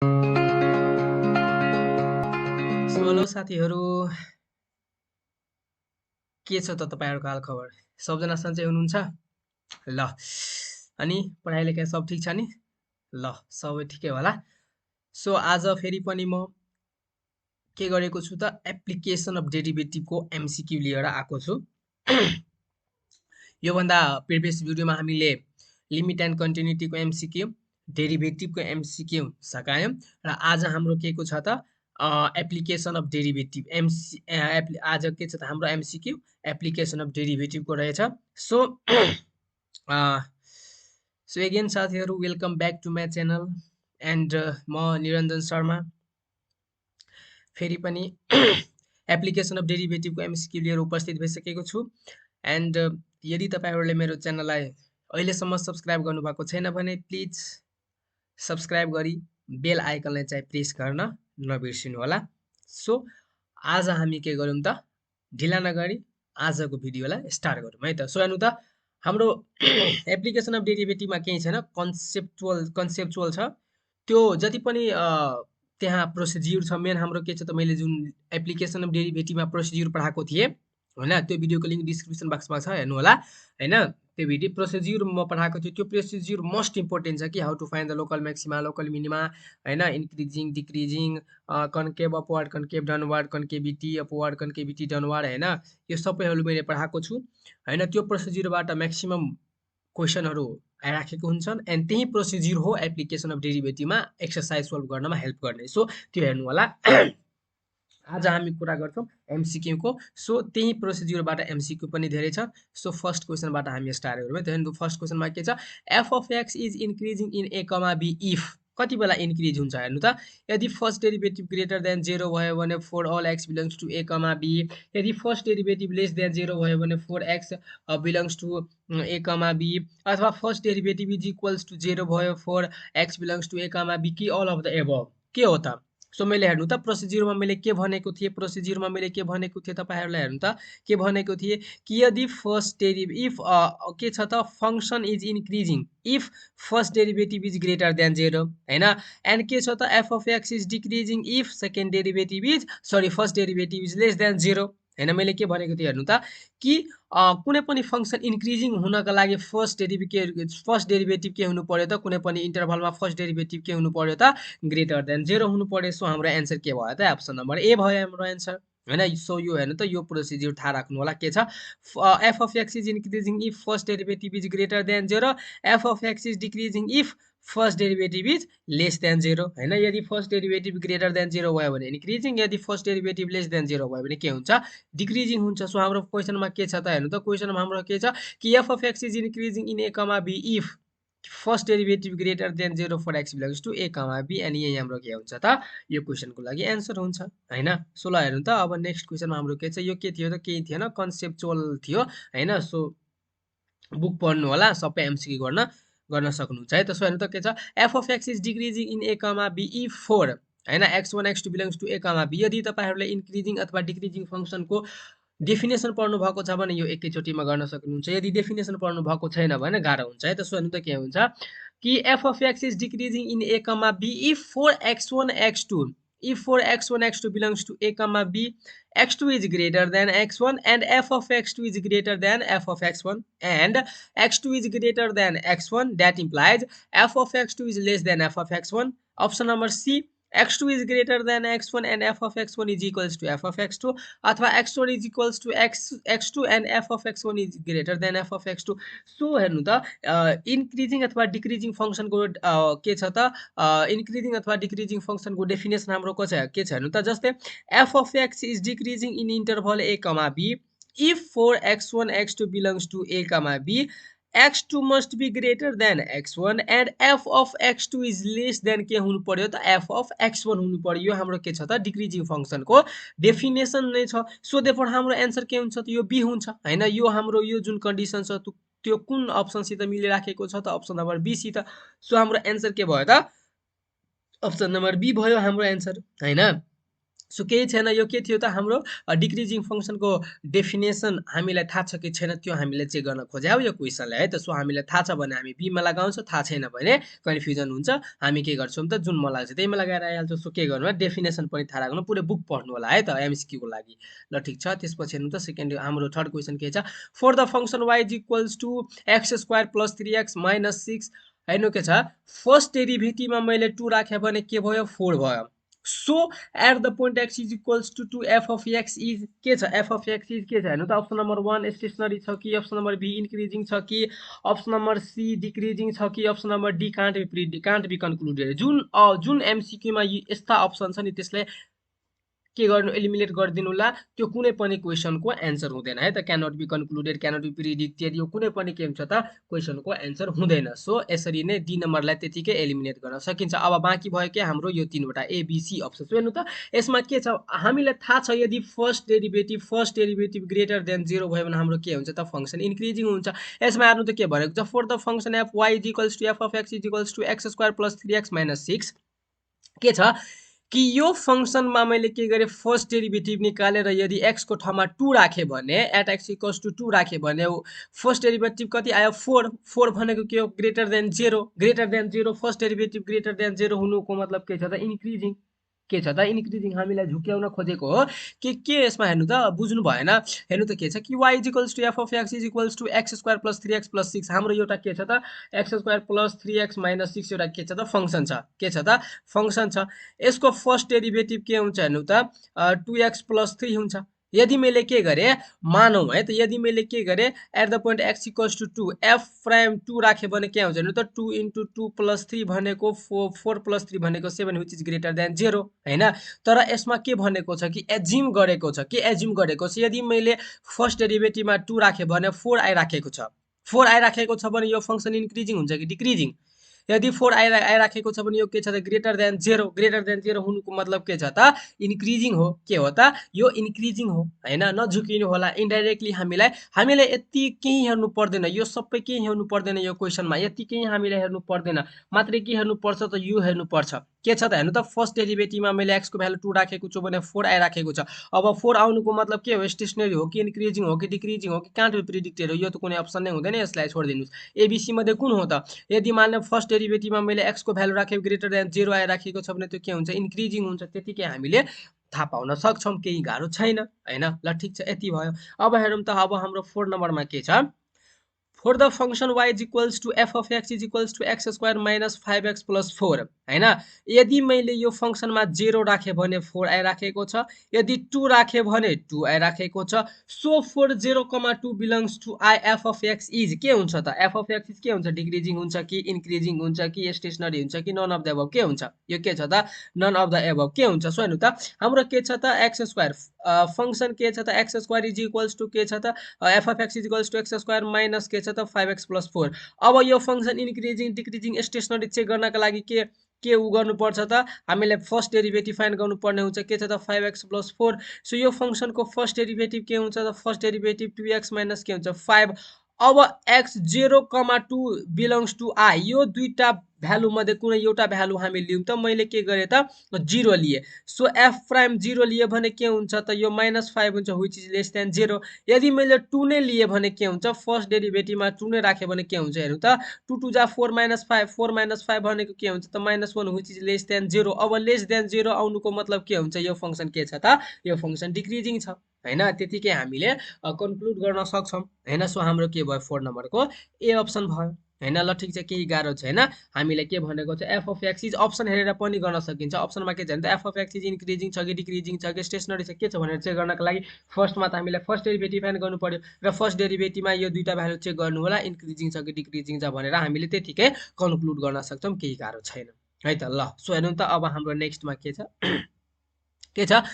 So hello साथीहरू, के छ त तपाईँहरूको हालखबर? सबजना सन्चै हुनुहुन्छ? ल, अनि पढाइ लेखाइ सब ठिक छ नि? ल, सबै ठिकै होला। सो आज फेरि पनि म के गरेको छु त एप्लिकेसन अफ डेरिभेटिभको एमसिक्यू लिएर आएको छु। योभन्दा प्रिभियस भिडियोमा हामीले लिमिट एन्ड कन्टिन्युटीको एमसिक्यू, डेरिभेटिभको एमसिक्यू सकायौँ र आज हाम्रो के को छ त एप्लिकेसन अफ डेरिभेटिभ आज के छ त हाम्रो एमसिक्यू एप्लिकेसन अफ डेरिभेटिभको रहेछ। सो सो एगेन साथीहरू, welcome back to my channel and म निरञ्जन शर्मा फेरि पनि एप्लिकेसन अफ डेरिभेटिभको एमसिक्यू लिएर उपस्थित भइसकेको छु। एन्ड यदि तपाईँहरूले मेरो च्यानललाई अहिलेसम्म सब्सक्राइब गर्नुभएको छैन भने प्लिज सब्सक्राइब गरी बेल आइकनलाई चाहिँ प्रेस गर्न नबिर्सिनु होला। सो आज हामी के गरौँ त, ढिला नगरी आजको भिडियोलाई स्टार्ट गरौँ है त। सो हेर्नु त, हाम्रो एप्लिकेसन अफ डेरिभेटिभमा केही छैन, कन्सेप्चुअल छ। त्यो जति पनि त्यहाँ प्रोसिड्युर छ, मेन हाम्रो के छ त, मैले जुन एप्लिकेसन अफ डेरिभेटिभमा प्रोसिड्युर पढाएको थिएँ होइन, त्यो भिडियोको लिङ्क डिस्क्रिप्सन बक्समा छ, हेर्नु होला होइन। त्यो भिडियो प्रोसिड्युर म पढाएको थियो, त्यो प्रोसिड्युर मोस्ट इम्पोर्टेन्ट छ कि how to find the local maxima, local minima होइन, increasing decreasing, concave upward, concave downward, concavity upward, concavity downward होइन, यो सबैहरू मैले पढाएको छु होइन। त्यो प्रोसिड्युरबाट म्याक्सिमम क्वेसनहरू आइराखेको हुन्छन् एन्ड त्यही प्रोसिड्युर हो एप्लिकेसन अफ डेरिभेटिभमा एक्सर्साइज सोल्भ गर्नमा हेल्प गर्ने। सो त्यो हेर्नु होला। आज हामी कुरा गर्छौँ एमसिक्यूको। सो त्यही प्रोसिड्युरबाट एमसिक्यू पनि धेरै छ। सो फर्स्ट क्वेसनबाट हामी स्टार्ट गरौँ है। त्यहाँदेखि फर्स्ट क्वेसनमा के छ, f of x is increasing in a comma b if कति बेला इन्क्रिज हुन्छ हेर्नु त। यदि फर्स्ट डेरिभेटिभ ग्रेटर देन 0 भयो भने for all x belongs to a comma b, यदि फर्स्ट डेरिभेटिभ लेस देन 0 भयो भने for x belongs to a comma b, अथवा first derivative is equals to 0 भयो for x belongs to a comma b, कि all of the above. के हो त? So मैले हेर्नु त प्रोसिड्युरमा मैले के भनेको थिएँ, तपाईँहरूलाई हेर्नु त के भनेको थिएँ कि यदि फर्स्ट डेरिभेटिभ इफ के छ त, function is increasing if first derivative is greater than 0 होइन, एन्ड के छ त, f of x is decreasing if second derivative is first derivative is lace than 0 होइन। मैले के भनेको थिएँ हेर्नु त कि कुनै पनि फङ्सन इन्क्रिजिङ हुनका लागि फर्स्ट डेरिभेटिभ के हुनु पर्यो त, कुनै पनि इन्टरभलमा फर्स्ट डेरिभेटिभ के हुनु पर्यो त, ग्रेटर देन 0 हुनु पर्यो। सो हाम्रो एन्सर के भयो त, अप्सन नम्बर ए भयो हाम्रो एन्सर होइन। सो यो हेर्नु त, यो प्रोसिड्युर थाहा राख्नु होला। के छ, f of x is increasing if first derivative is greater than 0, F of x is decreasing if first derivative is lace than 0 होइन। यदि फर्स्ट डेरिभेटिभ ग्रेटर देन 0 भयो भने इन्क्रिजिङ, यदि फर्स्ट डेरिभेटिभ लेस देन 0 भयो भने के हुन्छ, decreasing हुन्छ। सो हाम्रो क्वेसनमा के छ त हेर्नु त, क्वेसनमा हाम्रो के छ कि f of x is increasing in a comma b if first derivative greater than 0 for x belongs to a comma b, and यही हाम्रो के हुन्छ त, यो क्वेसनको लागि एन्सर हुन्छ होइन। सो ल हेर्नु त, अब नेक्स्ट क्वेसनमा हाम्रो के छ, यो के थियो त, केही थिएन, कन्सेप्चुअल थियो होइन। सो बुक पढ्नु होला, सबै एमसिक्यू गर्न सक्नुहुन्छ है त। सो हेर्नु त के छ, f of x is decreasing in a comma b if for होइन, x1 x2 belongs to a comma b. यदि तपाईँहरूले इन्क्रिजिङ अथवा डिक्रिजिङ फङ्सनको डेफिनेसन पढ्नु भएको छ भने यो एकैचोटिमा गर्न सक्नुहुन्छ, यदि डेफिनेसन पढ्नु भएको छैन भने गाह्रो हुन्छ है त। सो हेर्नु त के हुन्छ कि f of x is decreasing in a comma b if for x1 x2, if for x1 x2 belongs to a comma b, x2 is greater than x1 and f of x2 is greater than f of x1 and x2 is greater than x1, that implies f of x2 is less than f of x1. Option number C, x2 is greater than x1 and f of x1 is equals to f of x2, अथवा x1 is equals to x2 and f of x1 is greater than f of x2. So हेर्नु त, increasing अथवा decreasing फङ्सनको के छ त, increasing अथवा decreasing फङ्सनको definition हाम्रो के छ हेर्नु त। जस्तै f of x is decreasing in interval a comma b if for x1 x2 belongs to a comma b, x2 must be greater than x1 and f of x2 is less than के हुनु पर्यो त, f of x1 हुनु पर्यो। यो हाम्रो के छ त, डिक्रिजिङ फङ्सनको डेफिनेसन नै छ। सो देयरफोर हाम्रो एन्सर के हुन्छ त, यो बी हुन्छ होइन। यो हाम्रो यो जुन कन्डिसन छ त्यो कुन अप्सनसित मिलिराखेको छ त, अप्सन नम्बर बी सित। सो हाम्रो एन्सर के भयो त, अप्सन नम्बर बी भयो हाम्रो एन्सर होइन। सो केही छैन यो के थियो त हाम्रो डिक्रिजिङ फङ्सनको डेफिनेसन हामीलाई थाहा छ कि छैन त्यो हामीले चेक गर्न खोज्या हो यो क्वेसनले है त। सो हामीलाई थाहा छ भने हामी बीमा लगाउँछौँ, थाहा छैन भने कन्फ्युजन हुन्छ हामी के गर्छौँ त जुन मन लाग्छ त्यहीमा लगाएर आइहाल्छौँ। सो के गर्नु डेफिनेसन पनि थाहा राख्नु, पुरै बुक पढ्नु होला है त एमसिक्यूको लागि। ल ठिक छ, त्यसपछि हेर्नु त सेकेन्ड हाम्रो थर्ड क्वेसन के छ, for the function y is equals to x square plus 3x minus 6। हेर्नु के छ, फर्स्ट डेरिभेटिभमा मैले 2 राखेँ भने के भयो 4 भयो। So at the point x is equals to f of x is के छ, एफ अफ एक्स इज के छ हेर्नु त, अप्सन नम्बर 1 स्टेसनरी छ कि, अप्सन नम्बर बी इन्क्रिजिङ छ कि, अप्सन नम्बर सी डिक्रिजिङ छ कि, option number d can't be concluded. जुन एमसिक्यूमा यस्ता अप्सन छ नि त्यसलाई के गर्नु एलिमिनेट गरिदिनु होला, त्यो कुनै पनि क्वेसनको एन्सर हुँदैन है त। Cannot be concluded, cannot be predicted, यो कुनै पनि के हुन्छ त क्वेसनको एन्सर हुँदैन। सो यसरी नै डी नम्बरलाई त्यतिकै एलिमिनेट गर्न सकिन्छ। अब बाँकी भयो के हाम्रो यो तीनवटा एबिसी अप्सन। हेर्नु त यसमा के छ, हामीलाई थाहा छ यदि फर्स्ट डेरिभेटिभ ग्रेटर देन 0 भयो भने हाम्रो के हुन्छ त फङ्सन इन्क्रिजिङ हुन्छ। यसमा हेर्नु त के भनेको छ, for the function f y is equals to f of x is equals to x square plus 3x minus 6 के छ कि यो फङ्सनमा मैले के गरेँ फर्स्ट डेरिभेटिभ निकालेर यदि एक्सको ठाउँमा 2 राखेँ भने एट एक्स इक्वल्स टु 2 राखेँ भने फर्स्ट डेरिभेटिभ कति आयो 4 भनेको के हो greater than 0 first derivative greater than 0 हुनुको मतलब के छ त इन्क्रिजिङ, के छ त इन्क्रिजिङ हामीलाई झुक्याउन खोजेको हो के यसमा हेर्नु त बुझ्नु भएन। हेर्नु त के छ कि y is equals to f of x is equals to x square plus 3x plus 6 हाम्रो एउटा के छ त x square plus 3x minus 6 एउटा के छ त फङ्सन छ, के छ त फङ्सन छ। यसको फर्स्ट डेरिभेटिभ के हुन्छ हेर्नु त 2x प्लस 3 हुन्छ। यदि मैले के गरेँ मानौँ है त, यदि मैले के गरेँ at the point x equals to 2 f prime 2 राखेँ भने के हुन्छ हेर्नु त 2 इन्टु 2 प्लस 3 भनेको 4 प्लस 3 भनेको 7 विच इज ग्रेटर देन 0 होइन। तर यसमा के भनेको छ कि एज्युम गरेको छ, के एज्युम गरेको छ यदि मैले फर्स्ट डेरिभेटिभमा 2 राखेँ भने 4 आइराखेको छ, 4 आइराखेको छ भने यो फङ्सन इन्क्रिजिङ हुन्छ कि डिक्रिजिङ। यदि 4 आइराखेको छ भने यो के छ त ग्रेटर देन 0 हुनुको मतलब के छ त इन्क्रिजिङ हो, के हो त यो इन्क्रिजिङ हो हैन। नझुकिनु होला, इन्डाइरेक्टली हामीलाई यति केही हेर्नु पर्दैन, यो सबै केही हेर्नु पर्दैन यो क्वेसनमा, यति केही हामीलाई हेर्नु पर्दैन, मात्रै के हेर्नु पर्छ त यो हेर्नु पर्छ के छ त हेर्नु त फर्स्ट डेरिभेटिभमा मैले एक्सको भ्यालु 2 राखेको छु भने 4 आइराखेको छ। अब 4 आउनुको मतलब के हो स्टेसनरी हो कि इन्क्रिजिङ हो कि डिक्रिजिङ हो कि कान्ट बी प्रिडिक्टेड हो, यो त कुनै अप्सन नै हुँदैन, यसलाई छोडिदिनुहोस्। एबिसी मध्ये कुन हो त, यदि मान्ने फर्स्ट डेरिभेटिभमा मैले एक्सको भ्यालु राखेँ ग्रेटर देन 0 आइराखेको छ भने त्यो के हुन्छ इन्क्रिजिङ हुन्छ, त्यतिकै हामीले थाहा पाउन सक्छौँ, केही गाह्रो छैन हैन। ल ठिक छ यति भयो। अब हेरौँ त अब हाम्रो 4 नम्बरमा के छ, for the function y is equals to f of x is equals to x square minus 5x plus 4 हैन। यदि मैले यो फङ्सनमा 0 राखेँ भने 4 आइराखेको छ, यदि 2 राखेँ भने 2 आइराखेको छ। So for 0,2 belongs to I f of x is के हुन्छ त f of x is के हुन्छ डिक्रिजिङ हुन्छ कि इन्क्रिजिङ हुन्छ कि स्टेसनरी हुन्छ कि नन अफ द एबभ के हुन्छ, यो के छ त नन अफ द एबभ के हुन्छ। सो हेर्नु त हाम्रो के छ त एक्स स्क्वायर फङ्सन के छ त x square is equals to के छ त f of x is equals to x square minus के छ त 5x प्लस 4। अब यो function increasing decreasing stationary check गर्नका लागि के उ गर्नुपर्छ त हामीलाई फर्स्ट डेरिभेटिभ फाइन्ड गर्नुपर्ने हुन्छ, के छ त 5x प्लस 4। सो यो फङ्सनको फर्स्ट डेरिभेटिभ के हुन्छ त फर्स्ट डेरिभेटिभ 2x माइनस के हुन्छ 5। अब x 0,2 बिलोङ्स टु आई, यो दुईटा भ्यालु मध्ये कुनै एउटा भ्यालु हामी लियौँ त मैले के गरेँ त 0 लिए। सो एफ प्राइम 0 लिए भने के हुन्छ त यो -5 हुन्छ विच इज लेस देन 0। यदि मैले 2 नै लिए भने के हुन्छ फर्स्ट डेरिभेटिभमा 2 नै राखेँ भने के हुन्छ हेर्नु त 2 2 जा 4 -5 4 -5 भनेको के हुन्छ त -1 विच इज लेस देन 0। अब लेस देन 0 आउनुको मतलब के हुन्छ यो फङ्सन के छ त यो फङ्सन डिक्रिजिङ छ हैन, त्यतिकै हामीले कन्क्लुड गर्न सक्छौँ हैन। सो हाम्रो के भयो 4 नम्बरको ए अप्सन भयो हैन। ल ठिक छ केही गाह्रो छैन, हामीले के भनेको छ f of x is option हेरेर पनि गर्न सकिन्छ। अप्सनमा के छ भने त f of x is increasing छ कि डिक्रिजिङ छ कि स्टेसनरी छ के छ भनेर चेक गर्नको लागि फर्स्टमा त हामीलाई फर्स्ट डेरिभेटिभ फाइन्ड गर्नु पर्यो र फर्स्ट डेरिभेटिभमा यो दुईटा भ्यालु चेक गर्नु होला इन्क्रिजिङ छ कि डिक्रिजिङ छ भनेर हामीले त्यतिकै कन्क्लुड गर्न सक्छौँ, केही गाह्रो छैन है त। ल सो हेर्नु त अब हाम्रो नेक्स्टमा के छ के छ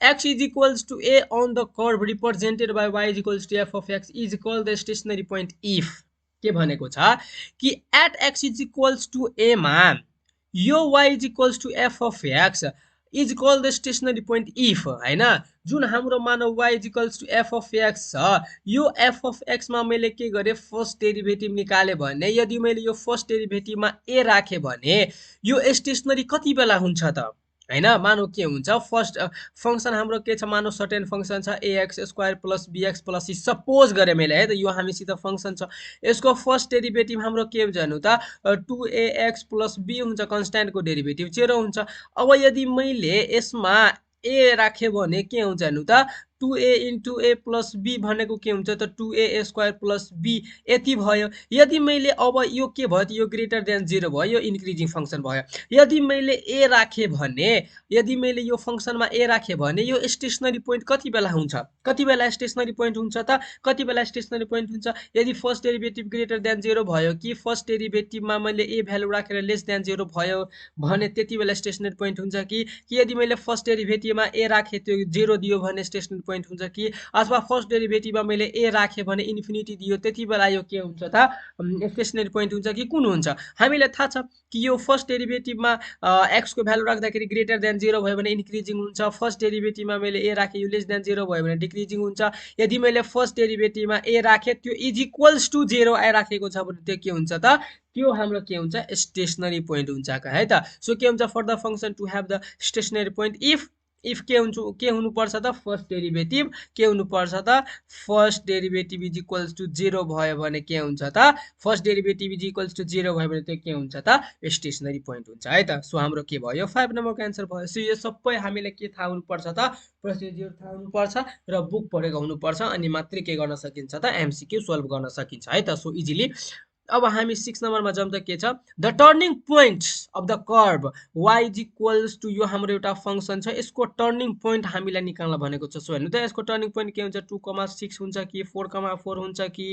x is equals to a on the curve represented by y is equals to f of x is called the stationary point if के भनेको छ कि at x is equals to a मा यो y is equals to f of x is called the stationary point if हैन। जुन हाम्रो मानव y is equals to f of x छ, यो f of x मा मैले के गरेँ फर्स्ट डेरिभेटिभ निकाले भने यदि मैले यो फर्स्ट डेरिभेटिभमा a राखेँ भने यो स्टेसनरी कति बेला हुन्छ त हैन। मानौ के हुन्छ फर्स्ट फंक्सन हाम्रो के छ, मानौ सर्टेन फंक्सन छ ax square plus bx plus c, suppose गरे मैले है त, यो हामीसित फंक्सन छ। यसको फर्स्ट डेरिभेटिभ हाम्रो के हुन्छ हेर्नु त 2ax प्लस b हुन्छ, कन्स्ट्यान्टको डेरिभेटिभ 0 हुन्छ। अब यदि मैले यसमा a राखे भने के हुन्छ हेर्नु त 2a into a plus b भनेको के हुन्छ त 2a स्क्वायर प्लस b यति भयो। यदि मैले अब यो के भयो त यो ग्रेटर देन 0 भयो, यो इन्क्रिजिङ फंक्सन भयो। यदि मैले a राखे भने, यदि मैले यो फंक्सनमा a राखे भने यो स्टेशनरी पोइन्ट कति बेला हुन्छ, कति बेला स्टेशनरी पोइन्ट हुन्छ त, कति बेला स्टेशनरी पोइन्ट हुन्छ यदि फर्स्ट डेरिभेटिभ ग्रेटर देन 0 भयो कि फर्स्ट डेरिभेटिभमा मैले a भ्यालु राखेर लेस देन 0 भयो भने त्यति बेला स्टेशनरी पोइन्ट हुन्छ कि यदि मैले फर्स्ट डेरिभेटिभमा a राखे त्यो 0 दियो भने स्टेशनरी पोइन्ट हुन्छ कि, अथवा फर्स्ट डेरिभेटिभमा मैले a राखे भने इन्फिनिटी दियो त्यति बेला यो के हुन्छ त स्टेशनरी पोइन्ट हुन्छ कि कुन हुन्छ। हामीलाई थाहा छ कि यो फर्स्ट डेरिभेटिभमा x को भ्यालु राख्दाखेरि ग्रेटर देन 0 भयो भने इन्क्रिजिङ हुन्छ, फर्स्ट डेरिभेटिभमा मैले a राखे यो लेस देन 0 भयो भने डिक्रिजिङ हुन्छ। यदि मैले फर्स्ट डेरिभेटिभमा a राखे त्यो इज इक्वल्स टु 0 राखेको छ भने त्यो के हुन्छ त, त्यो हाम्रो के हुन्छ स्टेशनरी पोइन्ट हुन्छ है त। सो के हुन्छ for the function to have the stationary point if के हुनु पर्छ त फर्स्ट डेरिभेटिभ के हुनु पर्छ त first derivative is equals to 0 भयो भने के हुन्छ त, first derivative is equals to 0 भयो भने त्यो के हुन्छ त स्टेशनरी पोइन्ट हुन्छ है त। सो हाम्रो के भयो 5 नम्बरको आन्सर भयो। सो यो सबै हामीले के थाहा हुनु पर्छ त प्रोसिड्युर थाहा हुनु पर्छ र बुक पढेको हुनु पर्छ, अनि मात्रै के गर्न सकिन्छ त एमसीक्यू सल्भ गर्न सकिन्छ है त। सो इजिली अब हामी 6 नम्बरमा जाउँ त के छ the turning point of the curve y is equals to, यो हाम्रो एउटा फंक्सन छ यसको टर्निङ पोइन्ट हामीलाई निकाल्न भनेको छ। सो हेर्नु त यसको टर्निङ पोइन्ट के हुन्छ 2,6 हुन्छ कि 4,4 हुन्छ कि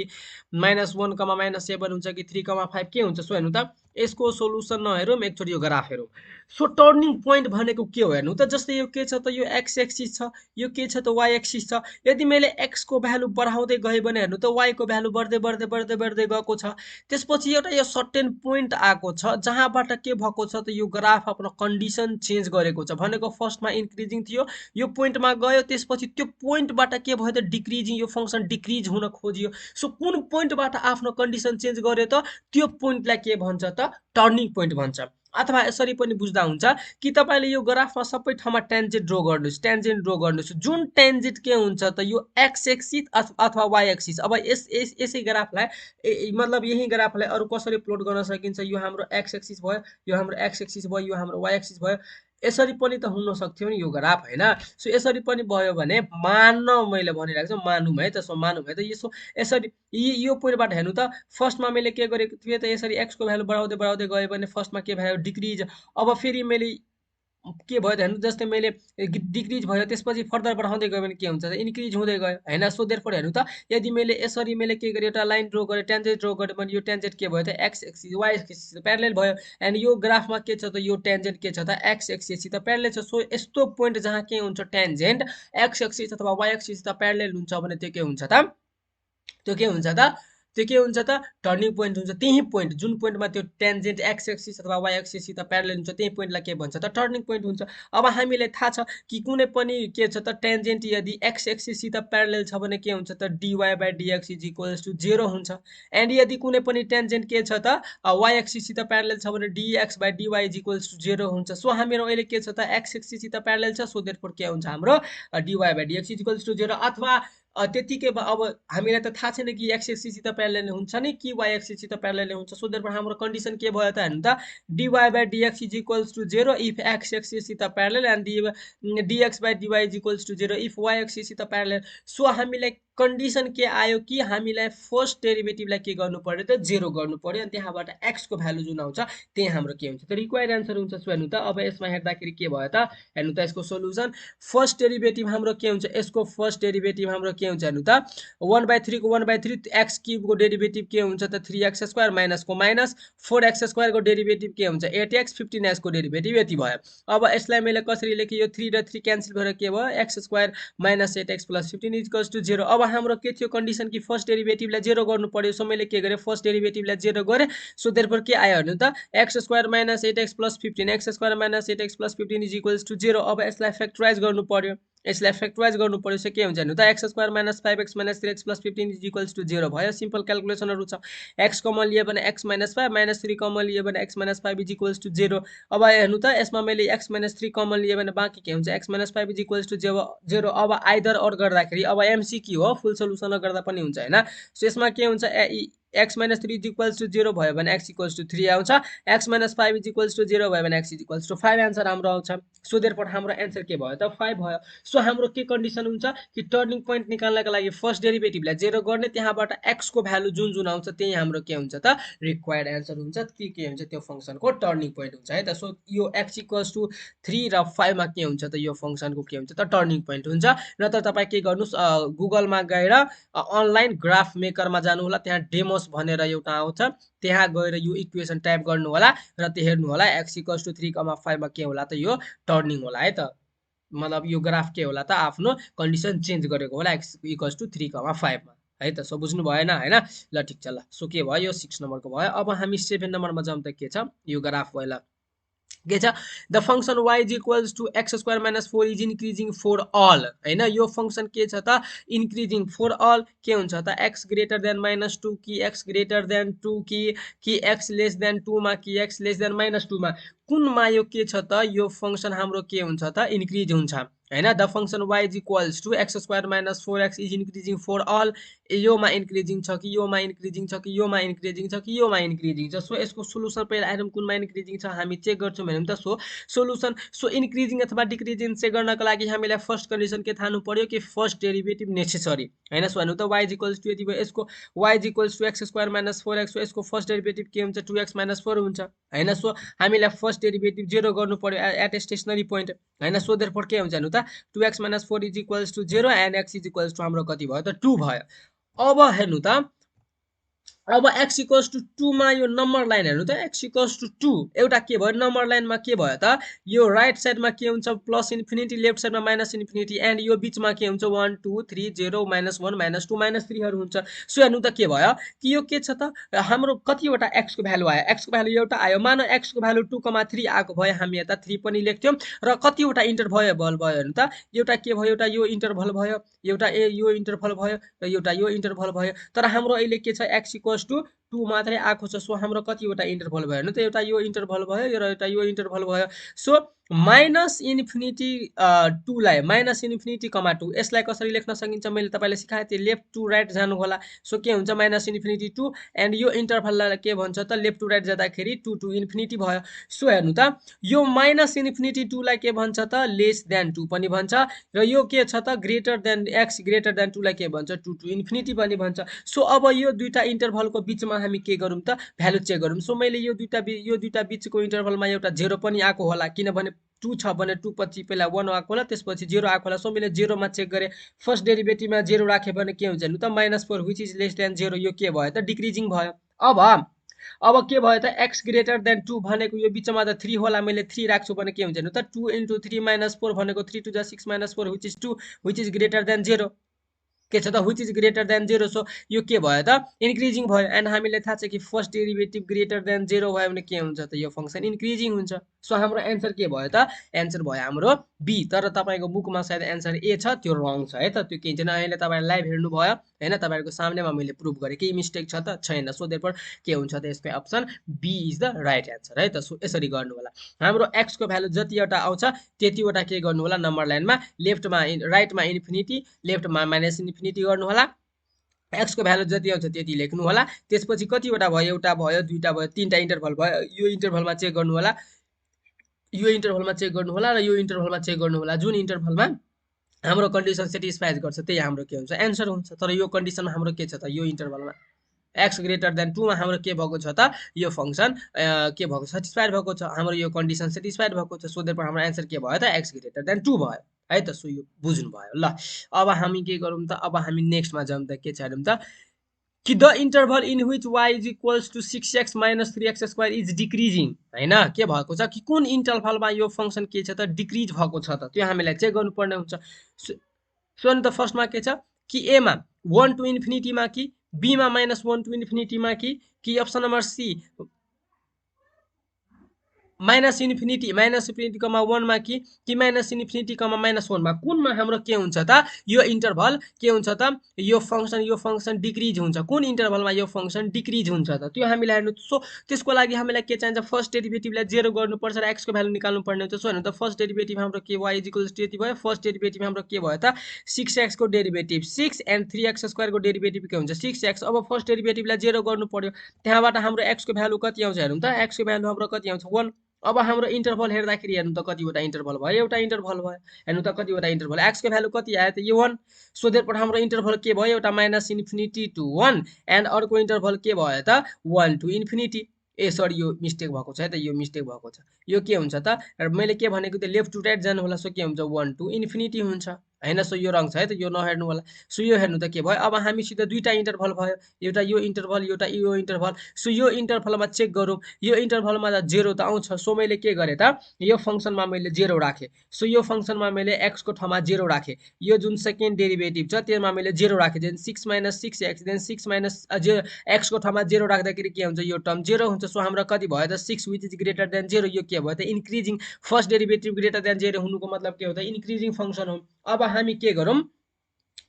-1, -7 हुन्छ कि 3,5 के हुन्छ। सो हेर्नु त यसको सोलुसन नहेरौँ, एकचोटि यो ग्राफ हेरौँ। सो टर्निङ पोइन्ट भनेको के हो हेर्नु त, जस्तै यो के छ त यो x एक्सिस छ, यो के छ त y एक्सिस छ। यदि मैले x को भ्यालु बढाउँदै गए भने हेर्नु त y को भ्यालु बढ्दै बढ्दै बढ्दै बढ्दै गएको छ। त्यसपछि एउटा यो सर्टेन पोइन्ट आएको छ जहाँबाट के भएको छ त यो ग्राफ आफ्नो कन्डिसन चेन्ज गरेको छ, भनेको फर्स्टमा इन्क्रिजिङ थियो यो पोइन्टमा गयो, त्यसपछि त्यो पोइन्टबाट के भयो त डिक्रिजिङ, यो फंक्सन डिक्रिज हुन खोजियो। सो कुन पोइन्टबाट आफ्नो कन्डिसन चेन्ज गर्यो त त्यो पोइन्टलाई के भन्छ त टर्निङ पोइन्ट भन्छ। अथवा यसरी पनि बुझ्दा हुन्छ कि तपाईले यो ग्राफमा सबै ठाउँमा टेन्जेन्ट ड्र गर्नुस्, टेन्जेन्ट ड्र गर्नुस्, जुन टेन्जेन्ट के हुन्छ त यो एक्स एक्सिस अथवा वाई एक्सिस। अब यसै ग्राफलाई मतलब यही ग्राफलाई अरु कसरी प्लोट गर्न सकिन्छ, यो हाम्रो एक्स एक्सिस भयो, यो हाम्रो एक्स एक्सिस भयो, यो हाम्रो वाई एक्सिस भयो, यसरी पनि त हुन सक्थ्यो नि यो ग्राफ हैन। सो यसरी पनि भयो भने मान मैले भनिरहेको छु मानौँ है त। सो मानौँ है त यसो यसरी यो पोइन्टबाट हेर्नु त फर्स्टमा मैले के गरेको थिएँ त यसरी x को भ्यालु बढाउँदै बढाउँदै गए भने फर्स्टमा के भयो डिक्रिज, अब फेरि मैले के भयो त हेर्नु जस्तै मैले डिक्रिज भयो त्यसपछि फर्दर बढाउँदै गयो भने के हुन्छ त इन्क्रिज हुँदै गयो हैन। सो देयरफोर हेर्नु त यदि मैले यसरी मैले के गरे एउटा लाइन ड्र गरे टेन्जेन्ट ड्र गरे भने यो टेन्जेन्ट के भयो त x axis y axis parallel भयो, एन्ड यो ग्राफमा के छ त यो टेन्जेन्ट के छ त एक्स एक्सिससित प्यारलल छ। सो यस्तो पोइन्ट जहाँ के हुन्छ टेन्जेन्ट एक्स एक्सिस अथवा वाई एक्सिससित प्यारलल हुन्छ भने त्यो के हुन्छ त त्यो के हुन्छ त त्यो के हुन्छ त टर्निङ पोइन्ट हुन्छ। त्यही पोइन्ट जुन पोइन्टमा त्यो टेन्जेन्ट एक्स एक्सिस अथवा वाई एक्सिससित प्यारलल हुन्छ त्यही पोइन्टलाई के भन्छ त टर्निङ पोइन्ट हुन्छ। अब हामीलाई थाहा छ कि कुनै पनि के छ त टेन्जेन्ट यदि एक्स एक्सिससित प्यारलल छ भने के हुन्छ त dy/dx इज इक्वल्स टु 0 हुन्छ, एन्ड यदि कुनै पनि टेन्जेन्ट के छ त वाई एक्सिससित प्यारलल छ भने dx/dy इज इक्वल्स टु 0 हुन्छ। सो हाम्रो अहिले के छ त एक्स एक्सिससित प्यारलल छ, सो देयरफोर के हुन्छ हाम्रो dy/dx इज इक्वल्स टु 0। अथवा त्यतिकै अब हामीलाई त थाहा छैन कि एक्स एक्सिससित प्यारलल हुन्छ नि कि वाई एक्सिससित प्यारलल हुन्छ। सो देयरफोर हाम्रो कन्डिसन के भयो त हेर्नु त dy/dx is equals to 0 if x एक्सिससित parallel and dx/dy is equals to 0 if y एक्सिससित प्यारलल। सो हामीलाई कन्डिसन के आयो कि हामीलाई फर्स्ट डेरिभेटिभलाई के गर्नु पर्यो त 0 गर्नु पर्यो, अनि त्यहाँबाट x को भ्यालु जुन आउँछ त्यही हाम्रो के हुन्छ त रिक्वायर्ड आन्सर हुन्छ। सो हेर्नु त अब यसमा हेर्दाखेरि के भयो त हेर्नु त यसको सोलुसन फर्स्ट डेरिभेटिभ हाम्रो के हुन्छ, यसको फर्स्ट डेरिभेटिभ हाम्रो के हुन्छ हेर्नु त 1/3 को 1/3 x क्यूब को डेरिभेटिभ के हुन्छ त 3x² माइनस को माइनस 4x² को डेरिभेटिभ के हुन्छ 8x 15x को डेरिभेटिभ यति भयो। अब यसलाई मैले कसरी लेखेँ यो 3 र 3 क्यान्सल गरेर के भयो x² minus 8x plus 15 is equals to 0। अब हाम्रो के थियो कन्डिसन कि फर्स्ट डेरिभेटिभलाई 0 गर्नु पर्यो। सो मैले के गरेँ फर्स्ट डेरिभेटिभलाई 0 गरेँ। सो देयरफोर के आयो हेर्नु त x² minus 8x plus 15 x² minus 8x plus 15 is equals to 0। अब यसलाई फ्याक्टराइज गर्नु पर्यो, यसलाई फ्याक्टराइज गर्नु पर्यो चाहिँ के हुन्छ हेर्नु त x² - 5x - 3x + 15 = 0 भयो सिम्पल क्याल्कुलेसनहरु छ x कमन लियो भने x - 5 - 3 कमन लियो भने x - 5 = 0 अब हेर्नु त यसमा मैले x - 3 कमन लियो भने बाँकी के हुन्छ x - 5 = 0 अब आइदर अर गर्दाखेरि अब एमसीक्यू हो फुल सोलुसन गर्दा पनि हुन्छ हैन सो यसमा के हुन्छ x - 3 = 0 भयो भने x = 3 आउँछ x - 5 = 0 भयो भने x = 5 आन्सर हाम्रो आउँछ सो देयरफोर हाम्रो आन्सर के भयो त 5 भयो सो हाम्रो के कन्डिसन हुन्छ कि टर्निङ पोइन्ट निकाल्नका लागि फर्स्ट डेरिभेटिभलाई 0 गर्ने त्यहाँबाट x को भ्यालु जुन जुन आउँछ त्यही हाम्रो के हुन्छ त रिक्वायर्ड आन्सर हुन्छ ती के हुन्छ त्यो फंक्सनको टर्निङ पोइन्ट हुन्छ है त सो यो x = 3 र 5 मा के हुन्छ त यो फंक्सनको के हुन्छ त टर्निङ पोइन्ट हुन्छ नत्र तपाई के गर्नुस् गुगलमा गएर अनलाइन ग्राफ मेकरमा जानु होला त्यहाँ डेमोस भनेर एउटा आउँछ त्यहाँ गएर यो इक्वेसन टाइप गर्नु होला र त्यो हेर्नु होला x = 3, 5 मा के होला त यो टर्निङ होला है त मतलब यो ग्राफ के होला त आफ्नो कन्डिसन चेन्ज गरेको होला x = 3, 5 मा है त सो बुझ्नु भएन हैन ल ठीक छ ल सो के भयो यो 6 नम्बरको भयो अब हामी 7 नम्बरमा जाउँ त के छ यो ग्राफ भयो ल के छ the function y = x² - 4 is increasing for all हैन यो फंक्शन के छ त इन्क्रिजिङ फर अल के हुन्छ त x ग्रेटर देन -2 कि x ग्रेटर देन 2 कि x लेस देन 2 मा कि x लेस देन -2 मा कुनमा यो के छ त यो फंक्शन हाम्रो के हुन्छ त इन्क्रिज हुन्छ हैन the function y = x² - 4x is increasing for all योमा इन्क्रिजिङ छ कि योमा इन्क्रिजिङ छ कि योमा इन्क्रिजिङ छ कि योमा इन्क्रिजिङ छ सो यसको सोलुसन पहिला आइटम कुनमा इन्क्रिजिङ छ हामी चेक गर्छौं भने त सो सोलुसन सो इन्क्रिजिङ अथवा डिक्रिजिङ चेक गर्नको लागि हामीलाई फर्स्ट कन्डिसन के थाहा पर्यो कि फर्स्ट डेरिभेटिभ नेसेसरी हैन सो हेर्नु त y = यति भयो यसको y = x² - 4x सो यसको फर्स्ट डेरिभेटिभ के हुन्छ 2x - 4 हुन्छ हैन सो हामीलाई फर्स्ट डेरिभेटिभ 0 गर्नु पर्यो एट ए स्टेशनरी पोइन्ट हैन सो देयरफोर के हुन्छ हेर्नु त 2x - 4 = 0 एन्ड x = हाम्रो कति भयो त 2 भयो अब हेर्नु त अब x = 2 मा यो नम्बर लाइन हेर्नु त x = 2 एउटा के भयो नम्बर लाइनमा के भयो त यो राइट साइडमा के हुन्छ प्लस इन्फिनिटी लेफ्ट साइडमा माइनस इन्फिनिटी एन्ड यो बीचमा के हुन्छ 1 2 3 0 -1 -2 -3 हरु हुन्छ सो हेर्नु त के भयो कि यो के छ त हाम्रो कतिवटा x को भ्यालु आयो x को भ्यालु एउटा आयो मान x को भ्यालु 2,3 आको भए हामी यता 3 पनि लेख्थ्यौं र कतिवटा इन्टरभल भयो हेर्नु त एउटा के भयो एउटा यो इन्टरभल भयो एउटा यो इन्टरभल भयो र एउटा यो इन्टरभल भयो तर हाम्रो अहिले के छ x = 2 मात्रै आएको छ सो हाम्रो कतिवटा इन्टरभल भयो हेर्नु त एउटा यो इन्टरभल भयो र एउटा यो इन्टरभल भयो सो -इन्फिनिटी 2 लाई -इन्फिनिटी, 2 यसलाई कसरी लेख्न सकिन्छ मैले तपाईलाई सिकाए थिए लेफ्ट टु राइट जानु होला सो के हुन्छ -इन्फिनिटी 2 एन्ड यो इन्टरभललाई के भन्छ त लेफ्ट टु राइट जाँदाखेरि 2 टु इन्फिनिटी भयो सो हेर्नु त यो -इन्फिनिटी 2 लाई के भन्छ त लेस देन 2 पनि भन्छ र यो के छ त greater than x greater than 2 लाई के भन्छ 2 टु इन्फिनिटी पनि भन्छ सो अब यो दुईटा इन्टरभलको बीचमा हामी के गरौँ त भ्यालु चेक गरौँ सो मैले यो दुईटा बीचको इन्टरभलमा एउटा 0 पनि आको होला किनभने 2 छ भने 2 पछि पहिला 1 आको होला त्यसपछि 0 आको होला सो मैले 0 मा चेक गरे फर्स्ट डेरिभेटिभमा 0 राखे भने के हुन्छ नि त -4 व्हिच इज लेस देन 0 यो के भयो त डिक्रिजिङ भयो अब के भयो त x ग्रेटर देन 2 भनेको यो बीचमा त 3 होला मैले 3 राख्छु भने के हुन्छ नि त 2 * 3 - 4 भनेको 3 2 6 - 4 which is 2 which is greater than 0 के छ त which is greater than 0 so यो के भयो त इन्क्रिजिङ भयो एन्ड हामीले थाहा छ कि फर्स्ट डेरिभेटिभ ग्रेटर देन 0 भयो भने के हुन्छ त यो फंक्सन इन्क्रिजिङ हुन्छ सो हाम्रो आन्सर के भयो त आन्सर भयो हाम्रो बी तर तपाईको बुकमा सायद आन्सर ए छ त्यो रङ छ है त त्यो के छैन अहिले तपाईले लाइभ हेर्नु भयो हैन तपाईहरुको सामनेमा मैले प्रुफ गरे के मिस्टेक छ त छैन सो देयरफोर के हुन्छ त यसको option b is the right answer है त सो यसरी गर्नु होला हाम्रो x को भ्यालु जतिवटा आउँछ त्यतिवटा के गर्नु होला नम्बर लाइनमा लेफ्टमा राइटमा इन्फिनिटी लेफ्टमा माइनस इन्फिनिटी गर्नु होला x को भ्यालु जति आउँछ त्यति लेख्नु होला त्यसपछि कतिवटा भयो एउटा भयो दुईटा भयो तीनटा इन्टरभल भयो यो इन्टरभलमा चेक गर्नु होला यो इन्टरभलमा चेक गर्नु होला र यो इन्टरभलमा चेक गर्नु होला जुन इन्टरभलमा हाम्रो कन्डिसन सेटिस्फाई गर्छ त्यही हाम्रो के हुन्छ आन्सर हुन्छ तर यो कन्डिसनमा हाम्रो के छ त यो इन्टरभलमा x ग्रेटर देन 2 मा हाम्रो के भएको छ त यो फंक्सन के भएको सेटिस्फाइड भएको छ हाम्रो यो कन्डिसन सेटिस्फाइड भएको छ सो देयरफोर हाम्रो आन्सर के भयो त x ग्रेटर देन 2 भयो है त सो यो बुझ्नु भयो ल अब हामी के गरौँ त अब हामी नेक्स्टमा जाउँ त के छ हेरौँ त कि the interval in which y = 6x - 3x² is decreasing हैन के भएको छ कि कुन इन्टरभलमा यो फंक्सन के छ त डिक्रिज भएको छ त त्यो हामीलाई चेक गर्नुपर्ने हुन्छ सो नि त फर्स्टमा के छ कि a मा 1 टु इन्फिनिटी मा कि b मा -1 टु इन्फिनिटी मा कि option number c minus infinity comma 1 मा कि माइनस इन्फिनिटी कमा -1 मा कुनमा हाम्रो के हुन्छ त यो इन्टरभल के हुन्छ त यो फंक्सन डिक्रिज हुन्छ कुन इन्टरभलमा यो फंक्सन डिक्रिज हुन्छ त त्यो हामीलाई हेर्नु सो त्यसको लागि हामीलाई के चाहिन्छ फर्स्ट डेरिभेटिभलाई 0 गर्नुपर्छ र x को भ्यालु निकाल्नु पर्ने हुन्छ सो हेर्नु त फर्स्ट डेरिभेटिभ हाम्रो के y = यति भयो फर्स्ट डेरिभेटिभ हाम्रो के भयो त 6x को डेरिभेटिभ 6 एन्ड 3x² को डेरिभेटिभ के हुन्छ 6x अब फर्स्ट डेरिभेटिभलाई 0 गर्नु पर्यो त्यहाँबाट हाम्रो x को भ्यालु कति आउँछ हेरौँ त x को भ्यालु हाम्रो कति आउँछ 1 अब हाम्रो इन्टरभल हेर्दाखेरि हेर्नु त कतिवटा इन्टरभल भयो एउटा इन्टरभल भयो हेर्नु त कतिवटा इन्टरभल x को भ्यालु कति आयो त यो 1 सो देयरफोर हाम्रो इन्टरभल के भयो एउटा -इन्फिनिटी टु 1 एन्ड अर्को इन्टरभल के भयो त 1 टु इन्फिनिटी ए सरी यो मिस्टेक भएको छ है त यो मिस्टेक भएको छ यो के हुन्छ त मैले के भनेको त लेफ्ट टु राइट जानु होला सो के हुन्छ 1 टु इन्फिनिटी हुन्छ हैन सो यो रङ छ है त यो नहेर्नु होला सो यो हेर्नु त के भयो अब हामीसित दुईटा इन्टरभल भयो एउटा यो इन्टरभल एउटा यो इन्टरभल सो यो इन्टरभलमा चेक गरौँ यो इन्टरभलमा त 0 त आउँछ सो मैले के गरे त यो फंक्सनमा मैले 0 राखे सो यो फंक्सनमा मैले x को ठाउँमा 0 राखे यो जुन सेकेन्ड डेरिभेटिभ छ त्यसमा मैले 0 राखे देन 6 - 6x देन 6 - x को ठाउँमा 0 राख्दाखेरि के हुन्छ यो टर्म 0 हुन्छ सो हाम्रो कति भयो त 6 which is greater than 0 यो के भयो त increasing first derivative greater than 0 हुनुको मतलब के हो त इन्क्रिजिङ फंक्सन हो अब हामी के गरौँ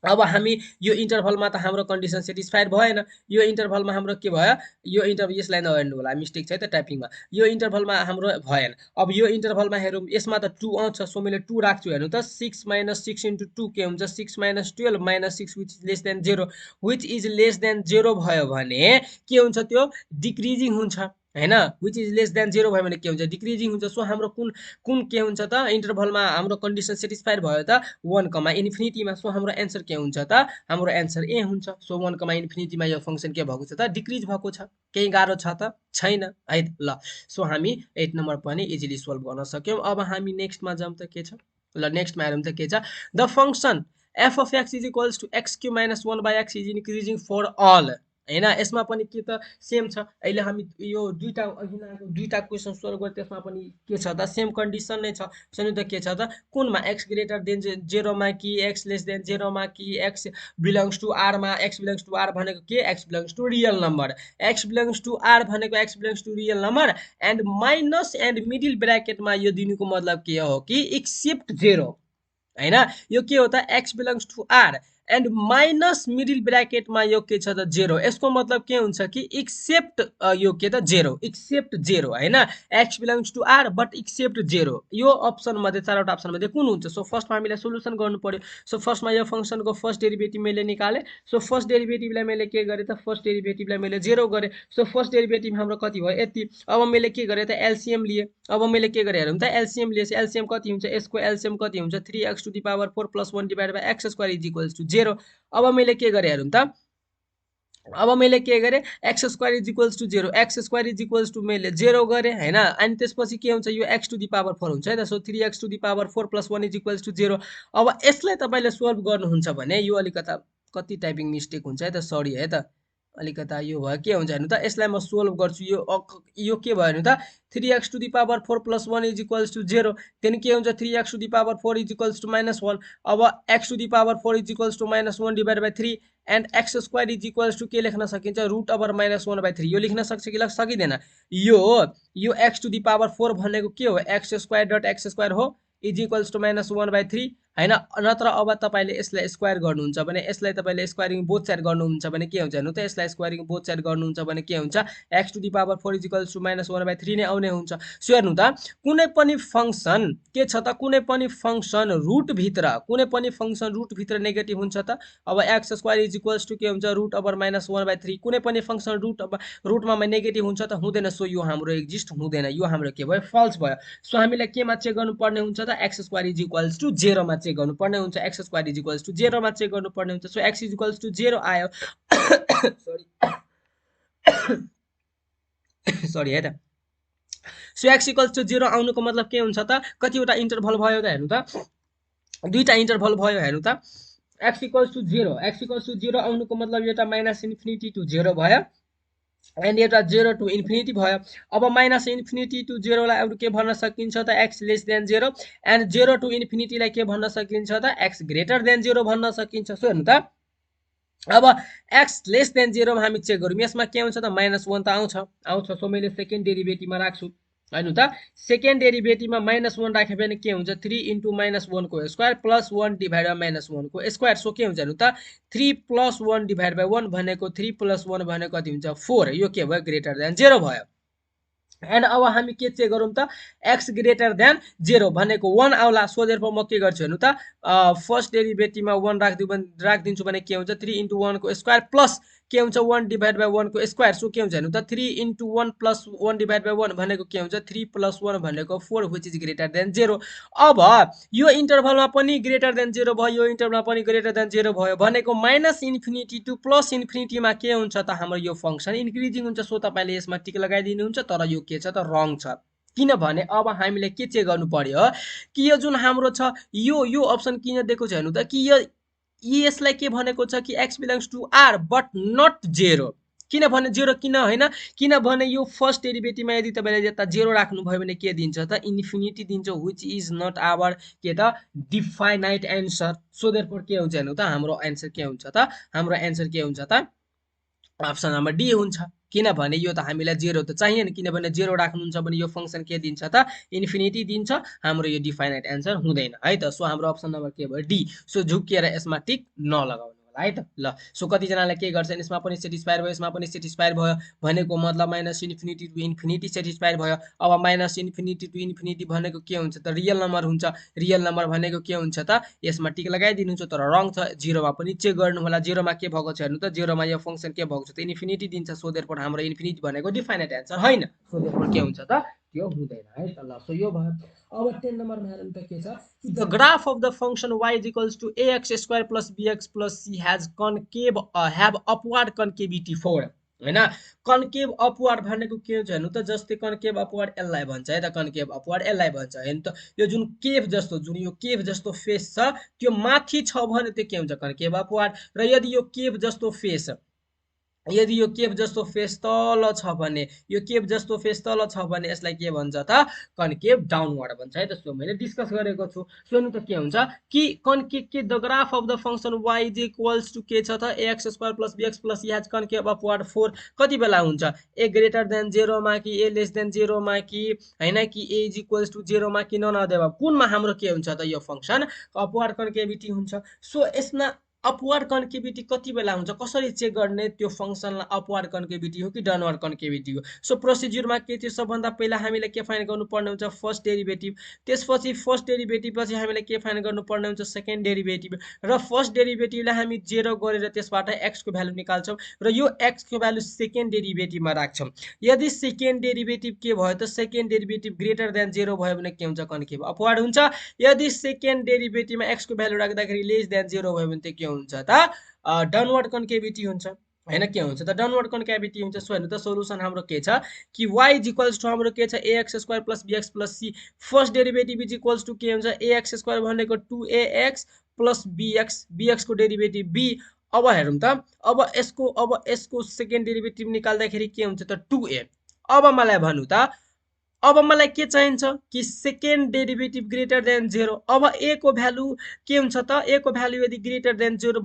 अब हामी यो इन्टरभलमा त हाम्रो कन्डिसन सेटिस्फाइड भएन यो इन्टरभलमा हाम्रो के भयो यो इन्टरभल यसलाई नहेर्नु होला मिस्टेक छ है त टाइपिङमा यो इन्टरभलमा हाम्रो भएन अब यो इन्टरभलमा हेरौँ यसमा त 2 आउँछ सो मैले 2 राख्छु हेर्नु त 6 - 6 * 2 के हुन्छ 6 - 12 - 6 which is less than 0 which is less than 0 भयो भने के हुन्छ त्यो डिक्रिजिङ हुन्छ हैन which is less than 0 भयो भने के हुन्छ डिक्रिजिङ हुन्छ सो हाम्रो कुन के हुन्छ त इन्टरभलमा हाम्रो कन्डिसन सेटिस्फाइड भयो त 1, इन्फिनिटीमा सो हाम्रो एन्सर के हुन्छ त हाम्रो एन्सर ए हुन्छ सो 1, इन्फिनिटीमा यो फंक्सन के भएको छ त डिक्रिज भएको छ केही गाह्रो छ त छैन है ल सो हामी 8 नम्बर पनि इजिली सोल्भ गर्न सक्यौं अब हामी नेक्स्टमा जाउँ त के छ ल नेक्स्टमा हेरौँ त के छ the function f of x is equals to x³ - 1/x is increasing for all हैन यसमा पनि के त सेम छ अहिले हामी यो दुईटा क्वेशन सोल्भ गरे त्यसमा पनि के छ त सेम कन्डिसन नै छ सुन्नु त के छ त कुनमा x ग्रेटर देन 0 मा कि x लेस देन 0 मा कि x बिलोंग्स टु r मा x बिलोंग्स टु r भनेको के x belongs to real number x belongs to r भनेको x belongs to real number and minus and middle ब्र्याकेटमा यो दिनुको मतलब के हो कि एक्सेप्ट 0 हैन यो के हो त x belongs to r and minus middle ब्र्याकेटमा यो के छ त 0 यसको मतलब के हुन्छ कि एक्सेप्ट यो के त 0 एक्सेप्ट 0 हैन x belongs to r but except 0 यो अप्सन मध्ये चारवटा अप्सन मध्ये कुन हुन्छ सो फर्स्टमा हामीले सोलुसन गर्नु पर्यो सो फर्स्टमा यो फंक्सनको फर्स्ट डेरिभेटिभ मैले निकाले सो फर्स्ट डेरिभेटिभलाई मैले के गरे त फर्स्ट डेरिभेटिभलाई मैले 0 गरे सो फर्स्ट डेरिभेटिभ हाम्रो कति भयो यति अब मैले के गरे त एलसीएम लिए अब मैले के गरे हेरौँ त एलसीएम लिए एलसीएम कति हुन्छ यसको एलसीएम कति हुन्छ 3x to the power 4 + 1 / x² = 0 अब मैले के गरे हेरौँ त अब मैले के गरे x² = 0 x² मैले 0 गरे हैन अनि त्यसपछि के हुन्छ यो x टु द पावर 4 हुन्छ है त so 3x to the power 4 + 1 = 0 अब यसलाई तपाईले सोल्भ गर्नुहुन्छ भने यो अलिकता कति टाइपिङ मिस्टेक हुन्छ है त सरी है त अलिकता यो भयो के हुन्छ हेर्नु त यसलाई म सोल्भ गर्छु यो के भयो हेर्नु त 3x to the power 4 + 1 = 0 then के हुन्छ 3x टु द पावर 4 = -1 अब x to the power 4 = -1 / 3 and x² के लेख्न सकिन्छ √(-1/3 यो लेख्न सक्छ कि सकिदैन यो x टु द पावर 4 भनेको के हो x² हो (-1/3 हैन नत्र अब तपाईले यसलाई स्क्वायर गर्नुहुन्छ भने यसलाई तपाईले स्क्वायरिङ बोथ साइड गर्नुहुन्छ भने के हुन्छ हेर्नु त यसलाई स्क्वायरिङ बोथ साइड गर्नुहुन्छ भने के हुन्छ x टु द पावर 4 = -1/3 नै आउने हुन्छ सो हेर्नु त कुनै पनि फंक्सन के छ त कुनै पनि फंक्सन रुट भित्र नेगेटिभ हुन्छ त अब x² = के हुन्छ √(-1/3 कुनै पनि फंक्सन रुटमा नेगेटिभ हुन्छ त हुँदैन सो यो हाम्रो एक्जिस्ट हुँदैन यो हाम्रो के भयो फल्स भयो सो हामीलाई केमा चेक गर्नुपर्ने हुन्छ त x² = 0 मा चेक गर्नुपर्ने हुन्छ x² = 0 मा चेक गर्नुपर्ने हुन्छ सो x = 0 आयो सरी सरी है त सो x = 0 आउनुको मतलब के हुन्छ त कतिवटा इन्टरभल भयो त हेर्नु त दुईटा इन्टरभल भयो हेर्नु त x = 0 आउनुको मतलब एउटा -इन्फिनिटी टु 0 भयो एन्ड एउटा 0 टु इन्फिनिटी भयो अब -इन्फिनिटी टु 0 लाई अरु के भन्न सकिन्छ त x less than 0 and 0 to infinity लाई के भन्न सकिन्छ त x ग्रेटर देन 0 भन्न सकिन्छ सो हेर्नु त अब x लेस देन 0 मा हामी चेक गरौँ यसमा के हुन्छ त -1 त आउँछ सो मैले सेकेन्ड डेरिभेटिभमा राख्छु हैन त सेकेन्ड डेरिभेटिभमा -1 राख्यो भने के हुन्छ 3 * -1 को स्क्वायर प्लस 1 डिभाइड बाइ -1 को स्क्वायर सो के हुन्छ हेर्नु त 3 + 1 डिभाइड बाइ 1 भनेको 3 + 1 भनेको कति हुन्छ 4 यो के भयो ग्रेटर देन 0 भयो एन्ड अब हामी के चेक गरौँ त x ग्रेटर देन 0 भनेको 1 आउला सो देयरफोर म के गर्छु हेर्नु त फर्स्ट डेरिभेटिभमा 1 राख्दिन्छु भने के हुन्छ 3 * 1 को स्क्वायर प्लस के हुन्छ 1 डिभाइड बाइ 1 को स्क्वायर सो के हुन्छ हेर्नु त 3 * 1 प्लस 1 डिभाइड बाइ 1 भनेको के हुन्छ 3 + 1 भनेको 4 व्हिच इज ग्रेटर देन 0 अब यो इन्टरभलमा पनि ग्रेटर देन 0 भयो यो इन्टरभलमा पनि ग्रेटर देन 0 भयो भनेको -इन्फिनिटी टु प्लस इन्फिनिटीमा के हुन्छ त हाम्रो यो फंक्सन इन्क्रिजिङ हुन्छ सो तपाईले यसमा टिक लगाइदिनुहुन्छ तर यो के छ त रङ छ किनभने अब हामीले के चेक गर्नु पर्यो कि यो जुन हाम्रो छ यो अप्सन किन दिएको छ हेर्नु त कि यसलाई के भनेको छ कि x belongs to r but not 0 किनभने 0 किन हैन किनभने यो फर्स्ट डेरिभेटिभमा यदि तपाईले यता 0 राख्नु भयो भने के दिन्छ त इन्फिनिटी दिन्छ व्हिच इज नट आवर के त डिफाइनाइट आन्सर सो देयरफोर के हुन्छ हेर्नु त हाम्रो आन्सर के हुन्छ त हाम्रो आन्सर के हुन्छ त अप्सन नम्बर डी हुन्छ किनभने यो त हामीलाई 0 त चाहिएन किनभने 0 राख्नुहुन्छ भने यो फंक्सन के दिन्छ त इन्फिनिटी दिन्छ हाम्रो यो डिफाइनाइट आन्सर हुँदैन है त सो हाम्रो अप्सन नम्बर के भयो डी सो झुकिएर यसमा टिक नलगाउनु होला है त ल सो कति जनाले के गर्छन् यसमा पनि सेटिस्फाइड भयो यसमा पनि सेटिस्फाइड भयो भनेको मतलब -इन्फिनिटी टु इन्फिनिटी सेटिस्फाइड भयो अब -इन्फिनिटी टु इन्फिनिटी भनेको के हुन्छ त रियल नम्बर हुन्छ रियल नम्बर भनेको के हुन्छ त यसमा टिक लगाइदिनुहुन्छ तर रङ छ 0 मा पनि चेक गर्नु होला 0 मा के भएको छ हेर्नु त 0 मा यो फंक्सन के भएको छ त इन्फिनिटी दिन्छ सो देयरफोर हाम्रो इन्फिनिटी भनेको डिफाइनाइट आन्सर हैन सो देयरफोर के हुन्छ त त्यो हुँदैन है त ल सो यो भयो अब 10 नम्बरमा हेर्नु त के छ the graph of the function y = ax² + bx + c has concave have upward concavity 4 हैन कन्केभ अपवार्ड भनेको के हुन्छ हेर्नु त जस्तै कन्केभ अपवार्ड एललाई भन्छ है त कन्केभ अपवार्ड एललाई भन्छ हैन त यो जुन केभ जस्तो जुन यो केभ जस्तो फेस छ त्यो माथि छ भने त्यो के हुन्छ कन्केभ अपवार्ड र यदि यो केभ जस्तो फेस यदि यो केभ जस्तो फेस तल छ भने यो केभ जस्तो फेस तल छ भने यसलाई के भन्छ त कन्केभ डाउनवर्ड भन्छ है त सो मैले डिस्कस गरेको छु सो नि त के हुन्छ कि कन्केभ के the graph of the function y = के छ त ax² + bx + c has concave upward 4 कति बेला हुन्छ a ग्रेटर देन 0 मा कि a लेस देन 0 मा कि हैन कि a = 0 मा कि नन देव कुनमा हाम्रो के हुन्छ त यो फंक्सन अपवार्ड कन्केभिटी हुन्छ सो यसमा अपवार्ड कन्केभिटी कति बेला हुन्छ कसरी चेक गर्ने त्यो फंक्सनलाई अपवार्ड कन्केभिटी हो कि डाउनवर्ड कन्केभिटी हो सो प्रोसिड्युरमा के थियो सबभन्दा पहिला हामीले के फाइन्ड गर्नुपर्ने हुन्छ फर्स्ट डेरिभेटिभ त्यसपछि फर्स्ट डेरिभेटिभ पछि हामीले के फाइन्ड गर्नुपर्ने हुन्छ सेकेन्ड डेरिभेटिभ र फर्स्ट डेरिभेटिभलाई हामी 0 गरेर त्यसबाट x को भ्यालु निकाल्छौं र यो x को भ्यालु सेकेन्ड डेरिभेटिभमा राख्छौं यदि सेकेन्ड डेरिभेटिभ के भयो त सेकेन्ड डेरिभेटिभ ग्रेटर देन 0 भयो भने के हुन्छ कन्केभ अपवार्ड हुन्छ यदि सेकेन्ड डेरिभेटिभमा x को भ्यालु राख्दाखेरि लेस देन 0 भयो भने के हुन्छ त डाउनवर्ड कन्केभिटी हुन्छ हैन के हुन्छ त डाउनवर्ड कन्केभिटी हुन्छ सो हेर्नु त सोलुसन हाम्रो के छ कि y = हाम्रो के छ ax² + bx + c first derivative = के हुन्छ ax² भनेको 2ax + bx को डेरिभेटिभ b अब हेरौं त अब यसको सेकेन्ड डेरिभेटिभ निकाल्दाखेरि के हुन्छ त 2a अब मलाई भन्नु त अब मलाई के चाहिन्छ कि सेकेन्ड डेरिभेटिभ ग्रेटर देन 0 अब a को भ्यालु के हुन्छ त a को भ्यालु यदि ग्रेटर देन 0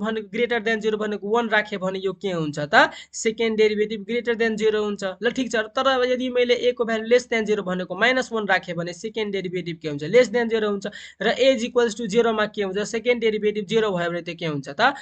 भनेको 1 राखे भने यो के हुन्छ त सेकेन्ड डेरिभेटिभ ग्रेटर देन 0 हुन्छ ल ठीक छ तर यदि मैले a को भ्यालु लेस देन 0 भनेको -1 राखे भने सेकेन्ड डेरिभेटिभ के हुन्छ लेस देन 0 हुन्छ र a = 0 मा के हुन्छ सेकेन्ड डेरिभेटिभ 0 भयो भने त्यो के हुन्छ त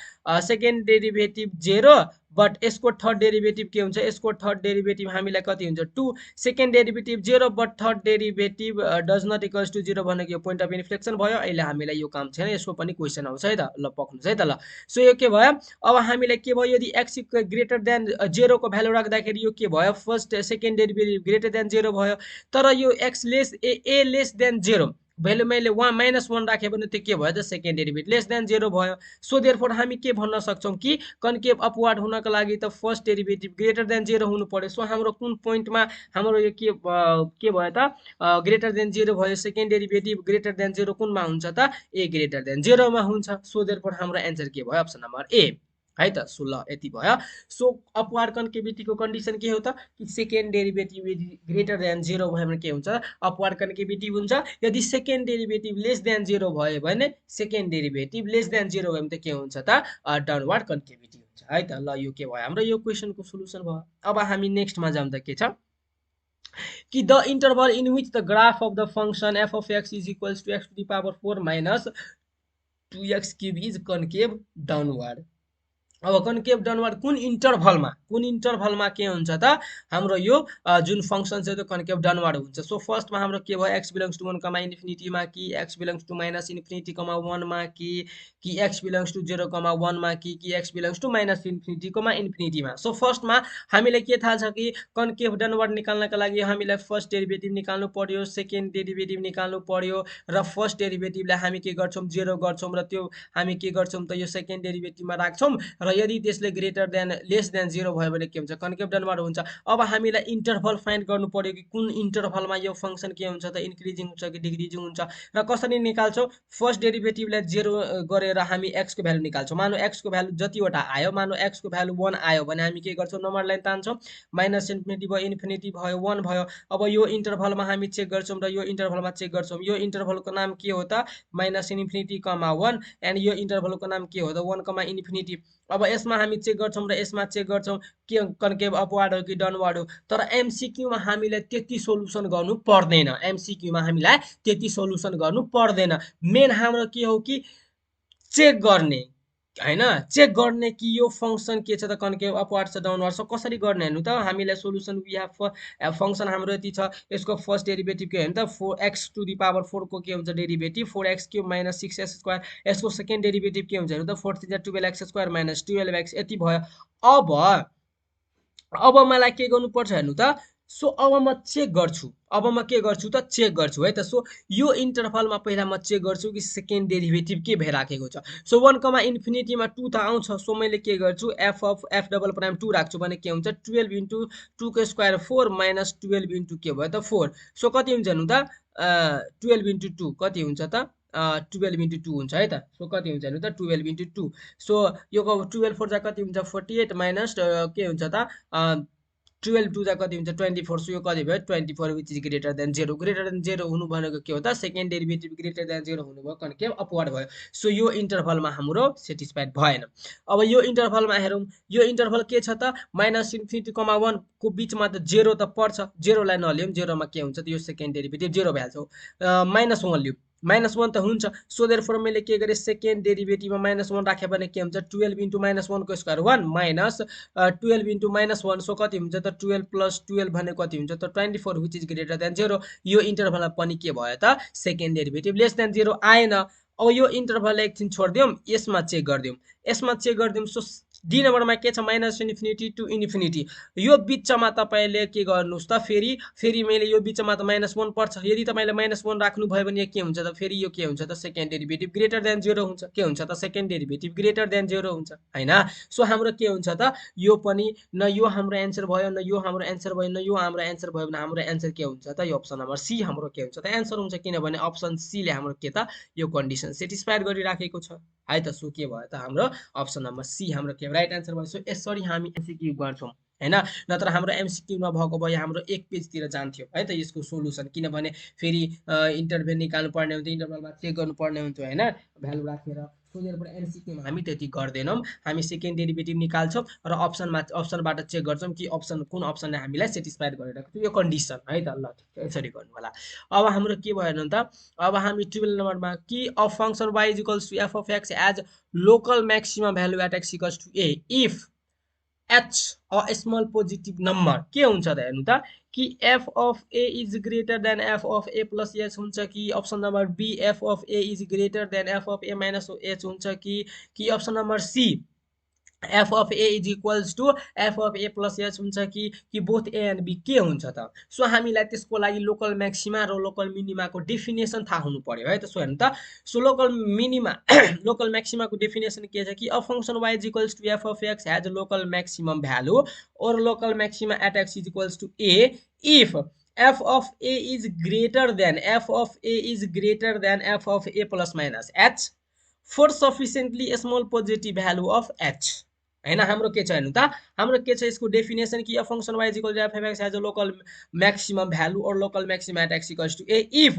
सेकेन्ड डेरिभेटिभ 0 बट यसको थर्ड डेरिभेटिभ के हुन्छ यसको थर्ड डेरिभेटिभ हामीलाई कति हुन्छ 2 second derivative 0 but third derivative does not equals to 0 भनेको यो पोइन्ट अफ इन्फ्लेक्सन भयो अहिले हामीलाई यो काम छैन यसको पनि क्वेशन आउँछ है त ल पक्नुस् है त ल सो यो के भयो अब हामीलाई के भयो यदि x ग्रेटर देन 0 को भ्यालु राख्दाखेरि यो के भयो first second derivative greater than 0 भयो तर यो x lace a lace than 0 value मैले -1 राखे भने त्यो के भयो त सेकेन्ड डेरिभेटिभ लेस देन 0 भयो सो देयरफोर हामी के भन्न सक्छौं कि कन्केभ अपवार्ड हुनका लागि त फर्स्ट डेरिभेटिभ ग्रेटर देन 0 हुनु पर्यो सो हाम्रो कुन पोइन्टमा हाम्रो यो के भयो त ग्रेटर देन 0 भयो सेकेन्ड डेरिभेटिभ ग्रेटर देन 0 कुनमा हुन्छ त a ग्रेटर देन 0 मा हुन्छ सो देयरफोर हाम्रो आन्सर के भयो अप्सन नम्बर ए है त सो ल यति भयो सो अपवार्ड कन्केभिटी को कन्डिसन के हो त कि सेकेन्ड डेरिभेटिभ यदि ग्रेटर देन 0 भयो भने के हुन्छ अपवार्ड कन्केभिटी हुन्छ यदि सेकेन्ड डेरिभेटिभ लेस देन 0 भयो भने सेकेन्ड डेरिभेटिभ लेस देन 0 भयो भने त के हुन्छ त डाउनवर्ड कन्केभिटी हुन्छ है त ल यो के भयो हाम्रो यो क्वेशनको सोलुसन भयो अब हामी नेक्स्टमा जाउँ त के छ कि the interval in which the graph of the function f of x is equals to x to the power 4 minus 2x cube is concave downward. अब कन्केभ डाउनवर्ड कुन इन्टरभलमा के हुन्छ त हाम्रो यो जुन फंक्शन छ त्यो कन्केभ डाउनवर्ड हुन्छ। सो फर्स्टमा हाम्रो के भयो x बिलोंग्स टु 1 कमा इन्फिनिटीमा कि x belongs to minus infinity comma 1 मा कि x बिलोंग्स टु 0 कमा 1 मा कि x belongs to minus infinity comma इन्फिनिटीमा। सो फर्स्टमा हामीलाई के थाहा छ कि कन्केभ डाउनवर्ड निकाल्नका लागि हामीलाई फर्स्ट डेरिभेटिभ निकाल्नु पर्यो, सेकेन्ड डेरिभेटिभ निकाल्नु पर्यो र फर्स्ट डेरिभेटिभलाई हामी के गर्छौं 0 गर्छौं र त्यो हामी के गर्छौं त यो सेकेन्ड डेरिभेटिभमा राख्छौं र यदि त्यसले ग्रेटर देन लेस देन 0 भयो भने के हुन्छ कन्केभ डाउनवर्ड हुन्छ। अब हामीलाई इन्टरभल फाइन्ड गर्नु पर्यो कि कुन इन्टरभलमा यो फंक्शन के हुन्छ त इन्क्रिजिङ हुन्छ कि डिक्रिजिङ हुन्छ र कसरी निकाल्छौं फर्स्ट डेरिभेटिभलाई 0 गरेर हामी x को भ्यालु निकाल्छौं। मानो x को भ्यालु जतिवटा आयो, मानो x को भ्यालु 1 आयो भने हामी के गर्छौं नम्बर लाइन तान्छौं, माइनस इन्फिनिटी भयो इन्फिनिटी भयो 1 भयो। अब यो इन्टरभलमा हामी चेक गर्छौं र यो इन्टरभलमा चेक गर्छौं। यो इन्टरभलको नाम के हो त माइनस इन्फिनिटी कमा 1 एन्ड यो इन्टरभलको नाम के हो त 1 कमा इन्फिनिटी। अब यसमा हामी चेक गर्छौं र यसमा चेक गर्छौं के कन्केभ अपवार्ड हो कि डाउनवर्ड हो। तर एमसीक्यू मा हामीलाई त्यति सोलुसन गर्नु पर्दैन, एमसीक्यू मा हामीलाई त्यति सोलुसन गर्नु पर्दैन। मेन हाम्रो के हो कि चेक गर्ने हैन, चेक गर्ने कि यो फंक्शन के छ त कन्केभ अपवार्ड छ डाउनवर्ड छ कसरी गर्ने हेर्नु त। हामीलाई सोलुसन वी हैव फंक्शन हाम्रो यति छ, यसको फर्स्ट डेरिभेटिभ के हेर्नु त 4x टु द पावर 4 को के हुन्छ derivative 4x cube minus 6x square. यसको सेकेन्ड डेरिभेटिभ के हुन्छ हेर्नु त 4 3 12x स्क्वायर माइनस 12x यति भयो। अब मलाई के गर्नु पर्छ हेर्नु त। सो अब म चेक गर्छु, अब म के गर्छु त चेक गर्छु है त। सो यो इन्टरभलमा पहिला म चेक गर्छु कि सेकेन्ड डेरिभेटिभ के भइराखेको छ। सो 1 कमा इन्फिनिटीमा 2 त आउँछ, सो मैले के गर्छु f of f double prime 2 राख्छु भने के हुन्छ 12 इन्टु 2 को स्क्वायर 4 माइनस 12 इन्टु के भयो त 4। सो कति हुन्छ हेर्नु त 12 इन्टु 2 कति हुन्छ त 12 इन्टु 2 हुन्छ है त। सो कति हुन्छ हेर्नु त 12 इन्टु 2। सो यो 12 4 जा कति हुन्छ 48 माइनस के हुन्छ त 12 2 जा कति हुन्छ 24। सो यो कति भयो 24 which is greater than 0। Greater than 0 हुनु भनेको के हो त सेकेन्ड डेरिभेटिभ ग्रेटर देन 0 हुनु भयो कन्केभ अपवार्ड भयो। सो यो इन्टरभलमा हाम्रो सेटिस्फाइड भएन। अब यो इन्टरभलमा हेरौं, यो इन्टरभल के छ त माइनस इन्फिनिटी कमा 1 को बीचमा त 0 त पर्छ, 0 लाई नलियौं, 0 मा के हुन्छ त यो सेकेन्ड डेरिभेटिभ 0 भइहाल्छ। माइनस 1 लियौं, माइनस 1 त हुन्छ। सो देयरफोर मैले के गरे सेकेन्ड डेरिभेटिभमा माइनस 1 राखे भने के हुन्छ 12 इन्टु माइनस 1 को square 1 minus 12 into minus 1। So कति हुन्छ त 12 प्लस 12 भनेको कति हुन्छ त 24 विच इज ग्रेटर देन 0। यो इन्टरभलमा पनि के भयो त सेकेन्ड डेरिभेटिभ लेस देन 0 आएन। अब यो इन्टरभललाई एकछिन छोड्दियौं, यसमा चेक गर्दियौं, यसमा चेक गर्दियौं। सो डी नम्बरमा के छ माइनस इन्फिनिटी टु इन्फिनिटी। यो बिचमा तपाईले के गर्नुस् त फेरि मैले यो बिचमा त माइनस 1 पर्छ। यदि तपाईले माइनस 1 राख्नु भयो भने के हुन्छ त फेरि यो के हुन्छ त सेकेन्ड डेरिभेटिभ ग्रेटर देन 0 हुन्छ। के हुन्छ त सेकेन्ड डेरिभेटिभ ग्रेटर देन 0 हुन्छ हैन। सो हाम्रो के हुन्छ त यो पनि न यो हाम्रो एन्सर भयो न यो हाम्रो एन्सर भयो न यो हाम्रो एन्सर भयो भने हाम्रो एन्सर के हुन्छ त यो अप्सन नम्बर सी हाम्रो के हुन्छ त एन्सर हुन्छ, किनभने अप्सन सी ले हाम्रो के त यो कन्डिसन सेटिस्फाइड गरिराखेको छ है त। सो के भयो त हाम्रो अप्सन नम्बर सी हाम्रो के राइट एन्सर भयो। सो यसरी हामी एमसीक्यू गर्छौं हैन, नत्र हाम्रो एमसीक्यू नभएको भए हाम्रो एक पेजतिर जान्थ्यो है त यसको सोलुसन, किनभने फेरि इन्टरभल निकाल्नु पर्ने हुन्थ्यो, इन्टरभलमा चेक गर्नु पर्ने हुन्थ्यो हैन भ्यालु राखेर। सो देयरफोर एमसीक्यूमा हामी त्यति गर्दैनौं, हामी सेकेन्ड डेरिभेटिभ निकाल्छौं र अप्सनबाट चेक गर्छौं कि कुन अप्सनले हामीलाई सेटिस्फाइड गरिरहेको छ यो कन्डिसन है त। ल ठीक छ यसरी गर्नु होला। अब हाम्रो के भयो हेर्नु त, अब हामी 12 नम्बरमा कि a function y equals to f of x as local maximum value at x equals to a if h a small positive number के हुन्छ त हेर्नु त कि f of a is greater than f of a plus h हुन्छ कि option number b f of a is greater than f of a minus h हुन्छ कि option number c f of a is equals to f of a plus h हुन्छ कि both a and b के हुन्छ त। So हामीलाई त्यसको लागि लोकल म्याक्सिमा र लोकल मिनिमाको डेफिनेसन थाहा हुनु पर्यो है त। सो हेर्नु त सो लोकल मिनिमा लोकल म्याक्सिमाको डेफिनेसन के छ कि a function y is equals to f of x has local maximum value or local maxima at x is equals to a if f of a is greater than f of a is greater than f of a plus minus h for sufficiently small positive value of h हैन। हाम्रो के छ हेर्नु त हाम्रो के छ यसको डेफिनेसन कि a function y equal to f of x has a local maximum value or local maxima at x equals to a if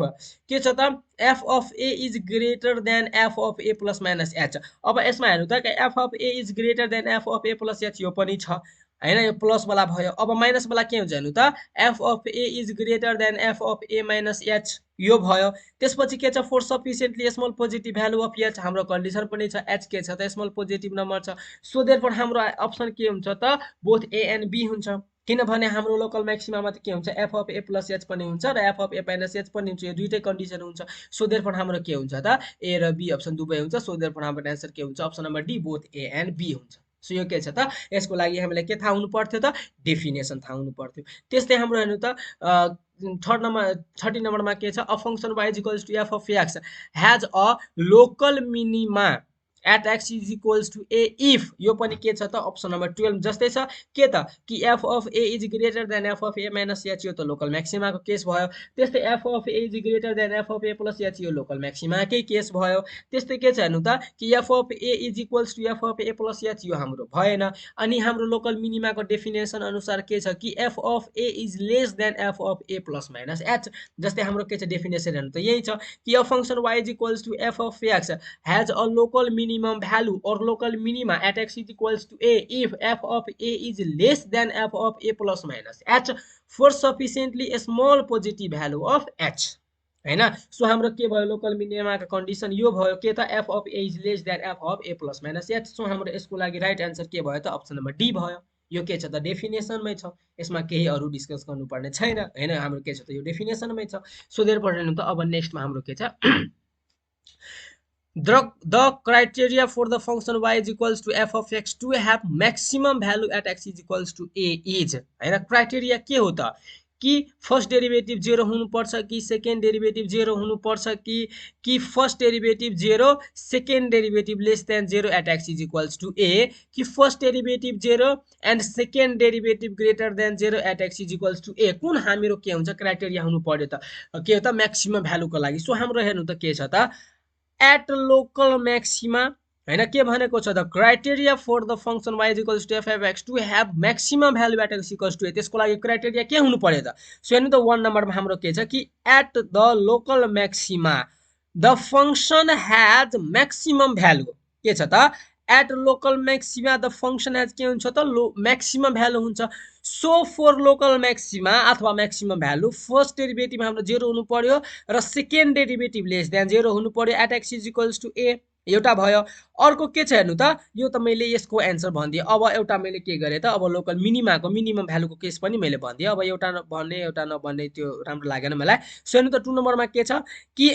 के छ त f of a is greater than f of a plus minus h। अब यसमा हेर्नु त f of a is greater than f of a plus h यो पनि छ हैन यो प्लस वाला भयो अब माइनस वाला के हुन्छ हेर्नु त f of a is greater than f of a minus h यो भयो त्यसपछि के छ for sufficiently small positive value of h हाम्रो कन्डिसन पनि छ h के छ त स्मल पोजिटिभ नम्बर छ सो देयरफोर हाम्रो अप्सन के हुन्छ त बोथ a एन्ड b हुन्छ किनभने हाम्रो लोकल म्याक्सिमामा त के हुन्छ f of a plus h पनि हुन्छ र f of a minus h पनि हुन्छ यो दुईटै कन्डिसन हुन्छ सो देयरफोर हाम्रो के हुन्छ त a र b अप्सन दुवै हुन्छ सो देयरफोर हाम्रो आन्सर के हुन्छ option number D both a and b हुन्छ सो यो के छ त यसको लागि हामीलाई के थाहा हुनु पर्थ्यो त डेफिनेसन थाहा हुनु पर्थ्यो त्यस्तै हाम्रो हेर्नु त 30 नम्बरमा के छ a function y equals to f of x has a local minima at x is equals to a if यो पनि के छ त अप्सन नम्बर 12 जस्तै छ के त कि f of a is greater than f of a minus h यो त लोकल म्याक्सिमा को केस भयो त्यस्तै f of a is greater than f of a plus h यो लोकल म्याक्सिमा कै केस भयो त्यस्तै के छ हेर्नु त कि f of a is equals to f of a plus h यो हाम्रो भएन अनि हाम्रो लोकल मिनिमा को डेफिनेसन अनुसार के छ कि f of a is less than f of a plus minus h जस्तै हाम्रो के छ डेफिनेसन हेर्नु त यही छ कि a function y is equals to f of x has a local minimum value or local minima at x is equals to a if f of a is less than f of a plus minus h for sufficiently small positive value of h हैन so हाम्रो के भयो local minima को condition यो भयो के त f of a is less than f of a plus minus h so हाम्रो यसको लागि राइट आन्सर के भयो त अप्सन नम्बर डी भयो यो के छ त डेफिनेसनमै छ यसमा केही अरु डिस्कस गर्नुपर्ने छैन हैन हाम्रो के छ त यो डेफिनेसनमै छ सो देयरफोर हेर्नु त अब नेक्स्टमा हाम्रो के छ the criteria for the function y is equals to f of x to have maximum value at x is equals to a is हैन क्राइटेरिया के हो त कि फर्स्ट डेरिभेटिभ 0 हुनु पर्छ कि सेकेन्ड डेरिभेटिभ 0 हुनु पर्छ कि first derivative 0 second derivative less than 0 at x is equals to a कि first derivative 0 and second derivative greater than 0 at x is equals to a कुन हाम्रो के हुन्छ क्राइटेरिया हुनु पर्यो त के हो त म्याक्सिमम भ्यालुको लागि सो हाम्रो हेर्नु त के छ त at local maxima हैन के भनेको छ त criteria for the function y equals to f of x to have maximum value at x equals to a त्यसको लागि क्राइटेरिया के हुनु पर्यो त सो हेर्नु त 1 नम्बरमा हाम्रो के छ कि at the local maxima the function has maximum value के छ त at local maxima the function has के हुन्छ त मैक्सिमम भ्यालु हुन्छ सो फर लोकल मैक्सिमा अथवा मैक्सिमम भ्यालु फर्स्ट डेरिभेटिभ हाम्रो 0 हुनु पर्यो र सेकेन्ड डेरिभेटिभ लेस देन 0 हुनु पर्यो at x is equals to a एउटा भयो अर्को के छ हेर्नु त यो त मैले यसको आन्सर भनिदिए अब एउटा मैले के गरे त अब लोकल मिनिमाको मिनिमम भ्यालुको केस पनि मैले भनिदिए अब एउटा भन्ने एउटा नभन्ने त्यो राम्रो लागेन मलाई सो हेर्नु त 2 नम्बरमा के छ कि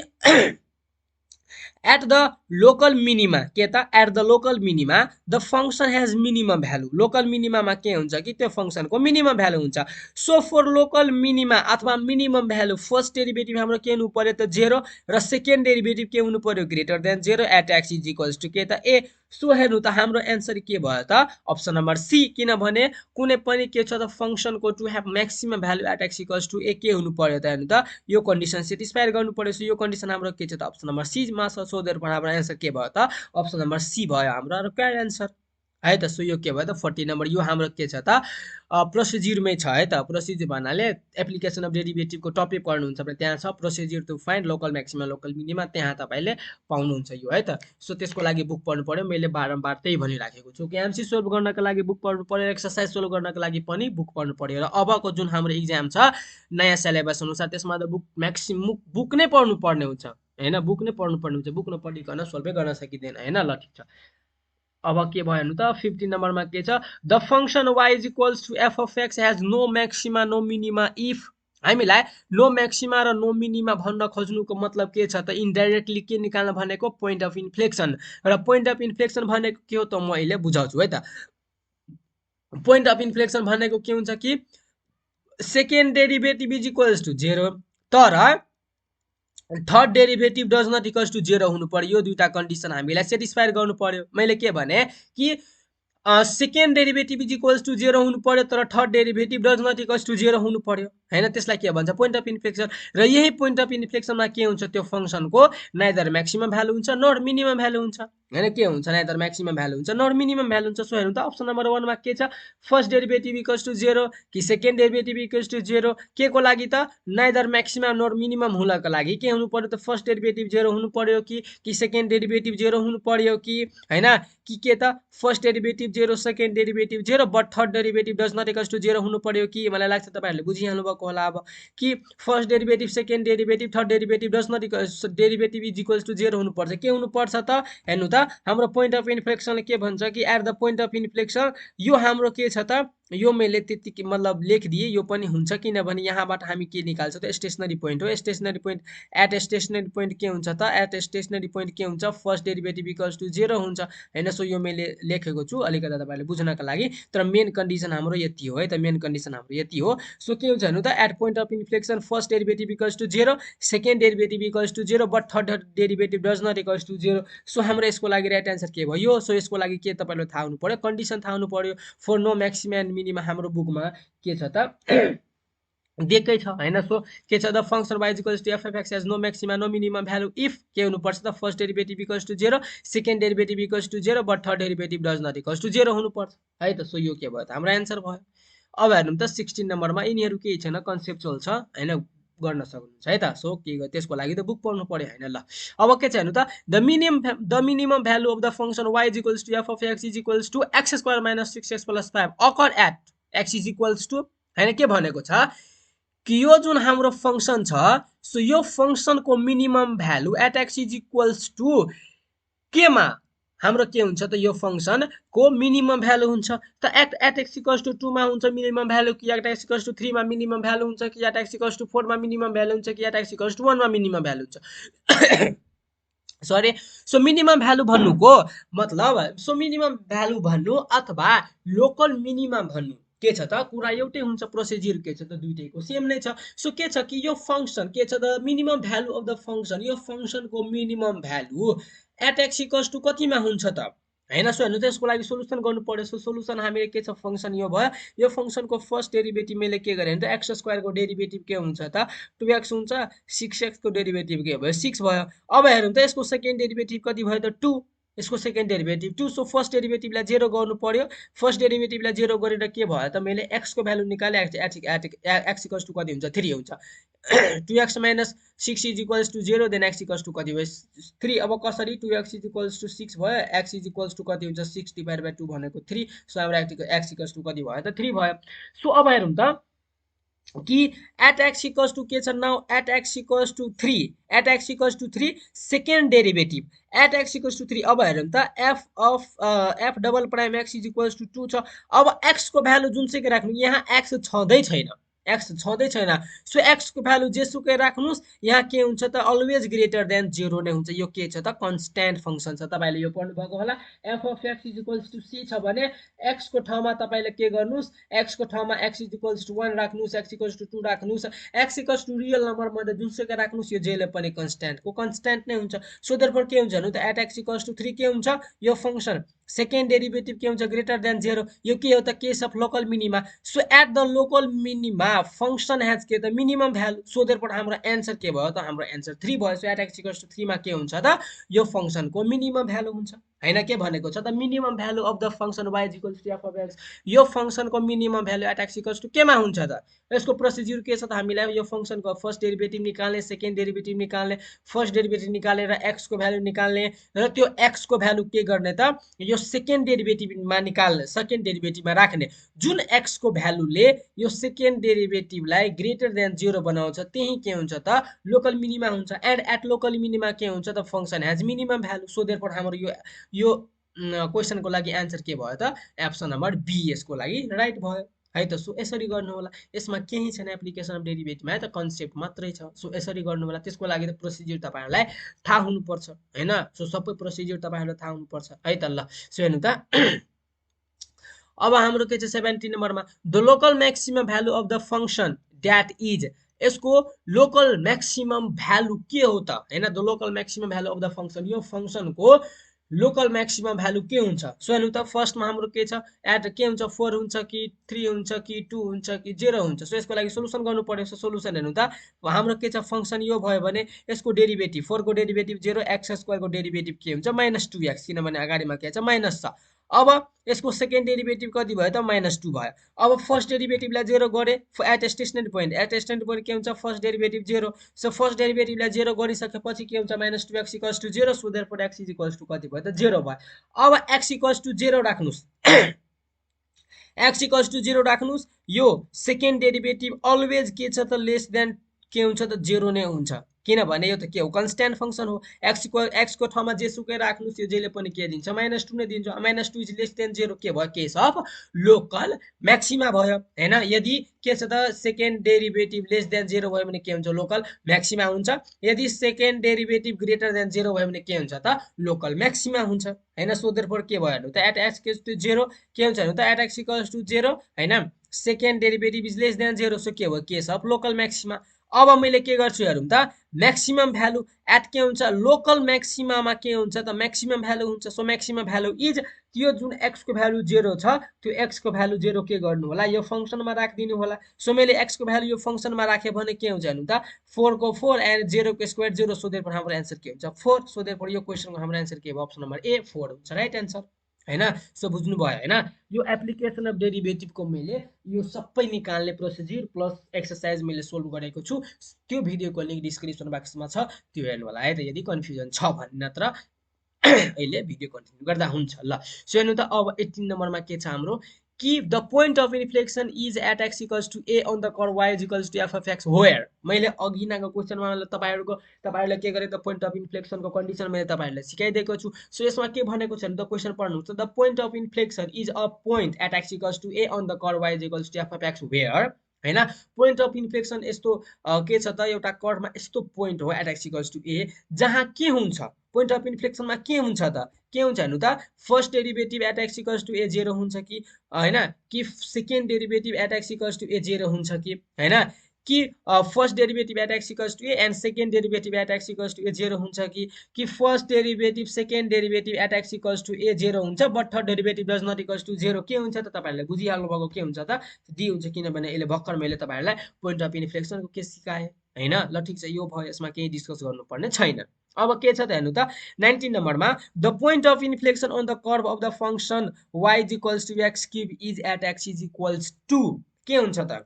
at the local minima के त at the local minima the function has minimum value local minima मा के हुन्छ कि त्यो फंक्शन को मिनिमम भ्यालु हुन्छ सो फर लोकल मिनिमा अथवा मिनिमम भ्यालु फर्स्ट डेरिभेटिभ हाम्रो के हुनु पर्यो त 0 र सेकेन्ड डेरिभेटिभ के हुनु पर्यो greater than 0 at x is equals to के त a सो हेर्नु त हाम्रो आन्सर के भयो त अप्सन नम्बर सी किनभने कुनै पनि के छ त फंक्शन को to have maximum value at x equals to a के हुनु पर्यो त हेर्नु त यो कन्डिसन सेटिस्फाई गर्नु पर्यो सो यो कन्डिसन हाम्रो के छ त अप्सन नम्बर सी मा छ सो देयरफोर हाम्रो आन्सर के भयो त अप्सन नम्बर सी भयो हाम्रो र करेक्ट आन्सर है त सो यो के भयो त 40 नम्बर यो हाम्रो के छ त प्रोसिड्युरमै छ है त प्रोसिड्युर भन्नाले एप्लिकेसन अफ डेरिभेटिभ को टपिक पढ्नुहुन्छ भने त्यहाँ छ procedure to find local maxima local minima त्यहाँ तपाईले पाउनुहुन्छ यो है त सो त्यसको लागि बुक पढ्नु पर्यो मैले बारम्बार त्यही भनिराखेको छु कि एमसी सोल्भ गर्नको लागि बुक पढ्नु पर्यो एक्सरसाइज सोल्भ गर्नको लागि पनि बुक पढ्नु पर्यो र अबको जुन हाम्रो एक्जाम छ नयाँ सिलेबस अनुसार त्यसमा त बुक म्याक्सिमम बुक नै पढ्नु पर्ने हुन्छ हैन बुक नै पढ्नु पर्ने हुन्छ बुक नपढिकन सोल्भै गर्न सकिदैन हैन ल ठीक छ अब के भयो हेर्नु त 15 नम्बरमा के छ the function y is equals to f of x has no maxima no minima if हामीलाई नो मैक्सिमा र नो मिनिमा भन्न खोज्नुको मतलब के छ त इन्डाइरेक्टली के निकाल्न भनेको पोइन्ट अफ इन्फ्लेक्सन र पोइन्ट अफ इन्फ्लेक्सन भनेको के हो त म अहिले बुझाउँछु है त पोइन्ट अफ इन्फ्लेक्सन भनेको के हुन्छ कि second derivative is equals to 0 तर third derivative does not equals to 0 हुनु पर्यो यो दुईटा कन्डिसन हामीलाई सेटिस्फाई गर्नु पर्यो मैले के भने कि second derivative is equals to 0 हुनु पर्यो तर third derivative does not equals to 0 हुनु पर्यो हैन त्यसलाई के भन्छ पोइन्ट अफ इन्फ्लेक्सन र यही पोइन्ट अफ इन्फ्लेक्सनमा के हुन्छ त्यो फंक्शनको नाइदर म्याक्सिमम भ्यालु हुन्छ नट मिनिमम भ्यालु हुन्छ हैन के हुन्छ नाइदर म्याक्सिमम भ्यालु हुन्छ नर मिनिमम भ्यालु हुन्छ। सो हेर्नु त अप्सन नम्बर 1 मा के छ फर्स्ट डेरिभेटिभ इक्वल्स टु 0 कि सेकेन्ड डेरिभेटिभ इक्वल्स टु 0 के को लागि त नाइदर म्याक्सिमम नर मिनिमम हुनको लागि के हुनु पर्यो त फर्स्ट डेरिभेटिभ 0 हुनु पर्यो कि सेकेन्ड डेरिभेटिभ 0 हुनु पर्यो कि हैन कि के त first derivative 0 second derivative 0 but third derivative does not equals to 0 हुनु पर्यो कि मलाई लाग्छ तपाईहरुले बुझिहाल्नु भएको होला अब कि first derivative second derivative third derivative does not equals derivative is equals to 0 हुनु पर्छ के हुनु पर्छ त हेर्नु त हाम्रो पोइन्ट अफ इन्फ्लेक्सनले के भन्छ कि at the point of inflection यो हाम्रो के छ त यो मैले त्यतिकै मतलब लेखिदिए यो पनि हुन्छ किनभने यहाँबाट हामी के निकाल्छ त स्टेसनरी पोइन्ट हो। Stationary point at stationary point के हुन्छ त एट स्टेसनरी पोइन्ट के हुन्छ फर्स्ट डेरिभेटिभ इक्वल्स टु 0 हुन्छ हैन। सो यो मैले लेखेको छु अलिकति तपाईहरुले बुझ्नका लागि तर मेन कन्डिसन हाम्रो यति हो है त मेन कन्डिसन हाम्रो यति हो। सो के हुन्छ हेर्नु त at point of inflection first derivative equals to 0 second derivative equals to 0 but third derivative does not equals to 0। So हाम्रो यसको लागि राइट आन्सर के भयो। सो यसको लागि के तपाईहरुले थाहा हुनु पर्यो कन्डिसन थाहा हुनु पर्यो for no maximum and minimum हाम्रो बुकमा के छ त दिएकै छ हैन। सो के छ the function y equals to f of x has no maxima no minimum value if के हुनु पर्छ त first derivative equals to 0 second derivative equals to 0 but third derivative does not equals to 0 हुनु पर्छ है त। सो यो के भयो त हाम्रो आन्सर भयो। अब हेर्नु त 16 नम्बरमा यिनीहरु केही छैन कन्सेप्चुअल छ हैन गर्न सक्नुहुन्छ है त। सो के त्यसको लागि त बुक पढ्नु पर्यो हैन ल। अब के छ हेर्नु त the minimum value of the function y equals to f of x is equals to x square minus 6x plus 5 occur at x is equals to हैन के भनेको छ कि यो जुन हाम्रो फंक्शन छ सो यो फंक्शनको minimum value at x is equals to केमा हाम्रो के हुन्छ त यो फंक्शन को मिनिमम भ्यालु हुन्छ त एट x इक्वल्स टु 2 मा हुन्छ मिनिमम भ्यालु कि एट x इक्वल्स टु 3 मा मिनिमम भ्यालु हुन्छ कि एट x इक्वल्स टु 4 मा मिनिमम भ्यालु हुन्छ कि एट x इक्वल्स टु 1 मा मिनिमम भ्यालु हुन्छ सरी। सो मिनिमम भ्यालु भन्नुको मतलब सो मिनिमम भ्यालु भन्नु अथवा लोकल मिनिमम भन्नु के छ त कुरा एउटै हुन्छ प्रोसिजर के छ त दुईटैको सेम नै छ। सो के छ कि यो फंक्शन के छ the minimum value of the function यो फंक्शनको minimum value at x equals to कतिमा हुन्छ त हैन। सो हेर्नु त यसको लागि सोलुसन गर्नु पर्यो। सो सोलुसन हामीले के छ फंक्शन यो भयो यो फंक्शनको फर्स्ट डेरिभेटिभ मैले के गरे त x स्क्वायर को डेरिभेटिभ के हुन्छ त 2x हुन्छ 6x को डेरिभेटिभ के भयो 6 भयो। अब हेर्नु त यसको सेकेन्ड डेरिभेटिभ कति भयो त 2 यसको सेकेन्ड डेरिभेटिभ 2 सो फर्स्ट डेरिभेटिभलाई 0 गर्नु पर्यो फर्स्ट डेरिभेटिभलाई 0 गरेर के भयो त मैले x को भ्यालु निकाले x इक्वल्स टु कति हुन्छ 3 हुन्छ 2x minus 6 is equals to 0 then x equals to कति भयो 3। अब कसरी 2x इज इक्वल्स टु 6 भयो x इज इक्वल्स टु कति हुन्छ 6 डिभाइड बाइ 2 भनेको 3 सो हाम्रो x इक्वल्स टु कति भयो त 3 भयो। सो अब हेरौँ त कि एट x इक्वल्स टु के छ now at x equals to 3 at x equals to 3 second derivative at x equals to 3 अब हेरौँ त f double prime x is equals to 2 छ। अब x को भ्यालु जुनसुकै राख्नु यहाँ x छँदै छैन x छँदै छैन सो x को भ्यालु जेसुकै राख्नुस् यहाँ के हुन्छ त अलवेज ग्रेटर देन 0 नै हुन्छ यो के छ त कन्स्ट्यान्ट फंक्शन छ तपाईले यो पढ्नु भएको होला f of x is equals to c छ भने x को ठाउँमा तपाईले के गर्नुस् x को ठाउँमा x इज इक्वल्स टु 1 राख्नुस् x इक्वल्स टु 2 राख्नुस् x equals to real number मध्ये जुनसुकै राख्नुस् यो जेले पनि कन्स्ट्यान्ट को कन्स्ट्यान्ट नै हुन्छ। सो देयरफोर के हुन्छ हेर्नु त एट x इक्वल्स टु 3 के हुन्छ यो फंक्शन सेकेन्ड डेरिभेटिभ के हुन्छ ग्रेटर देन 0 यो के हो त case of local minima. So at the local minima function has के त मिनिमम भ्यालु सो देयरफोर हाम्रो आन्सर के भयो त हाम्रो आन्सर 3 भयो। So at x equals to 3 मा के हुन्छ त यो फंक्शनको मिनिमम भ्यालु हुन्छ हैन के भनेको छ त minimum value of the function y equals to f of x यो फंक्शनको minimum value at x equals to केमा हुन्छ त यसको प्रोसिजर के छ त हामीलाई यो फंक्शनको फर्स्ट डेरिभेटिभ निकाल्ने सेकेन्ड डेरिभेटिभ निकाल्ने फर्स्ट डेरिभेटिभ निकालेर x को भ्यालु निकाल्ने र त्यो x को भ्यालु के गर्ने त यो सेकेन्ड डेरिभेटिभमा निकाल्ने सेकेन्ड डेरिभेटिभमा राख्ने जुन x को भ्यालुले यो सेकेन्ड डेरिभेटिभलाई ग्रेटर देन 0 बनाउँछ त्यही के हुन्छ त लोकल मिनिमा हुन्छ एन्ड एट लोकल मिनिमा के हुन्छ त function has minimum value so therefore हाम्रो यो क्वेशनको लागि आन्सर के भयो त अप्सन नम्बर बी यसको लागि राइट भयो है त। सो यसरी गर्नु होला यसमा केही छैन एप्लिकेसन अफ डेरिभेटिभमा है त कन्सेप्ट मात्रै छ। सो यसरी गर्नु होला त्यसको लागि त प्रोसिजर तपाईहरुलाई थाहा हुनु पर्छ हैन। सो सबै प्रोसिजर तपाईहरुलाई थाहा हुनु पर्छ है त ल। सो हेर्नु त अब हाम्रो के छ 17 नम्बरमा the local maximum value of the function that is यसको लोकल म्याक्सिमम भ्यालु के हो त हैन the local maximum value of the function यो फंक्शनको लोकल म्याक्सिमम भ्यालु के हुन्छ सो हेर्नु त फर्स्टमा हाम्रो के छ एट के हुन्छ 4 हुन्छ कि 3 हुन्छ कि 2 हुन्छ कि 0 हुन्छ सो यसको लागि सोलुसन गर्नु पर्यो सो सोलुसन हेर्नु त हाम्रो के छ फंक्सन यो भयो भने यसको डेरिभेटिभ 4 को डेरिभेटिभ 0 x स्क्वायर को डेरिभेटिभ के हुन्छ -2x किनभने अगाडिमा के छ माइनस छ अब यसको सेकेन्ड डेरिभेटिभ कति भयो त -2 भयो अब फर्स्ट डेरिभेटिभलाई 0 गरे एट स्टेसनरी पोइन्ट के हुन्छ फर्स्ट डेरिभेटिभ 0 सो फर्स्ट डेरिभेटिभलाई 0 गरिसकेपछि के हुन्छ -2x = 0 सो देयरफोर x = कति भयो त 0 भयो अब x = 0 राख्नुस् x = 0 राख्नुस् यो सेकेन्ड डेरिभेटिभ अलवेज के छ त लेस देन के हुन्छ त 0 नै हुन्छ किनभने यो त के हो कन्स्ट्यान्ट फंक्सन हो x को ठाउँमा जेसुकै राख्नुस् यो जहिले पनि के दिन्छ -2 नै दिन्छ -2 इज लेस देन 0 के भयो केस अफ लोकल म्याक्सिमा भयो हैन यदि के छ त सेकेन्ड डेरिभेटिभ लेस देन 0 भयो भने के हुन्छ लोकल म्याक्सिमा हुन्छ यदि सेकेन्ड डेरिभेटिभ ग्रेटर देन 0 भयो भने के हुन्छ त लोकल म्याक्सिमा हुन्छ हैन सो देयरफोर के भयो हेर्नु त एट x = 0 के हुन्छ हेर्नु त एट x = 0 हैन second derivative is lace than 0 so के भयो केस अफ लोकल म्याक्सिमा अब मैले के गर्छु हेरौँ त म्याक्सिमम भ्यालु एट के हुन्छ लोकल म्याक्सिमामा के हुन्छ त म्याक्सिमम भ्यालु हुन्छ सो म्याक्सिमम भ्यालु इज त्यो जुन x को भ्यालु 0 छ त्यो x को भ्यालु 0 के गर्नु होला यो फंक्सनमा राखिदिनु होला सो मैले x को भ्यालु यो फंक्सनमा राखे भने के हुन्छ हेर्नु त 4 को 4 एन्ड 0 को स्क्वायर 0 सो देयरफोर हाम्रो आन्सर के हुन्छ 4 सो देयरफोर यो क्वेशनको हाम्रो आन्सर के भयो अप्सन नम्बर ए 4 हुन्छ राइट आन्सर हैन सो बुझ्नु भयो हैन यो एप्लिकेसन अफ डेरिभेटिभ को मैले यो सबै निकाल्ने प्रोसिजर प्लस एक्सरसाइज मैले सोल्भ गरेको छु त्यो भिडियोको लिंक डिस्क्रिप्सन बक्समा छ त्यो हेर्नु होला है त यदि कन्फ्युजन छ भने नत्र अहिले भिडियो कन्टिन्यू गर्दा हुन्छ ल सो हेर्नु त अब 18 नम्बरमा के छ हाम्रो कि the point of inflection is at x = a on the curve y = f of x where मैले अघिनाको क्वेशनमा तपाईहरुले के गरे त पोइन्ट अफ इन्फ्लेक्सनको कन्डिसन मैले तपाईहरुलाई सिकाइदिएको छु सो यसमा के भनेको छ द क्वेशन पढ्नुहुन्छ the point of inflection is a point at x = a on the curve y = f of x where हैन पोइन्ट अफ इन्फ्लेक्सन यस्तो के छ त एउटा कर्वमा यस्तो पोइन्ट हो एट x = a जहाँ के हुन्छ पोइन्ट अफ इन्फ्लेक्सनमा के हुन्छ त के हुन्छ हेर्नु त first derivative at x = a 0 हुन्छ कि हैन कि second derivative at x = a 0 हुन्छ कि हैन कि first derivative at x = a and second derivative at x = a 0 हुन्छ कि first derivative second derivative at x = a 0 हुन्छ but third derivative does not equals to 0 के हुन्छ त तपाईहरुले बुझिहाल्नु भएको के हुन्छ त डी हुन्छ किनभने यसले भर्खर मैले तपाईहरुलाई पोइन्ट अफ इन्फ्लेक्सनको के सिकाए हैन ल ठीक छ यो भयो यसमा केही डिस्कस गर्नुपर्ने छैन अब के छ त हेर्नु त 19 नम्बरमा the point of inflection on the curve of the function y = x³ is at x = 2 के हुन्छ त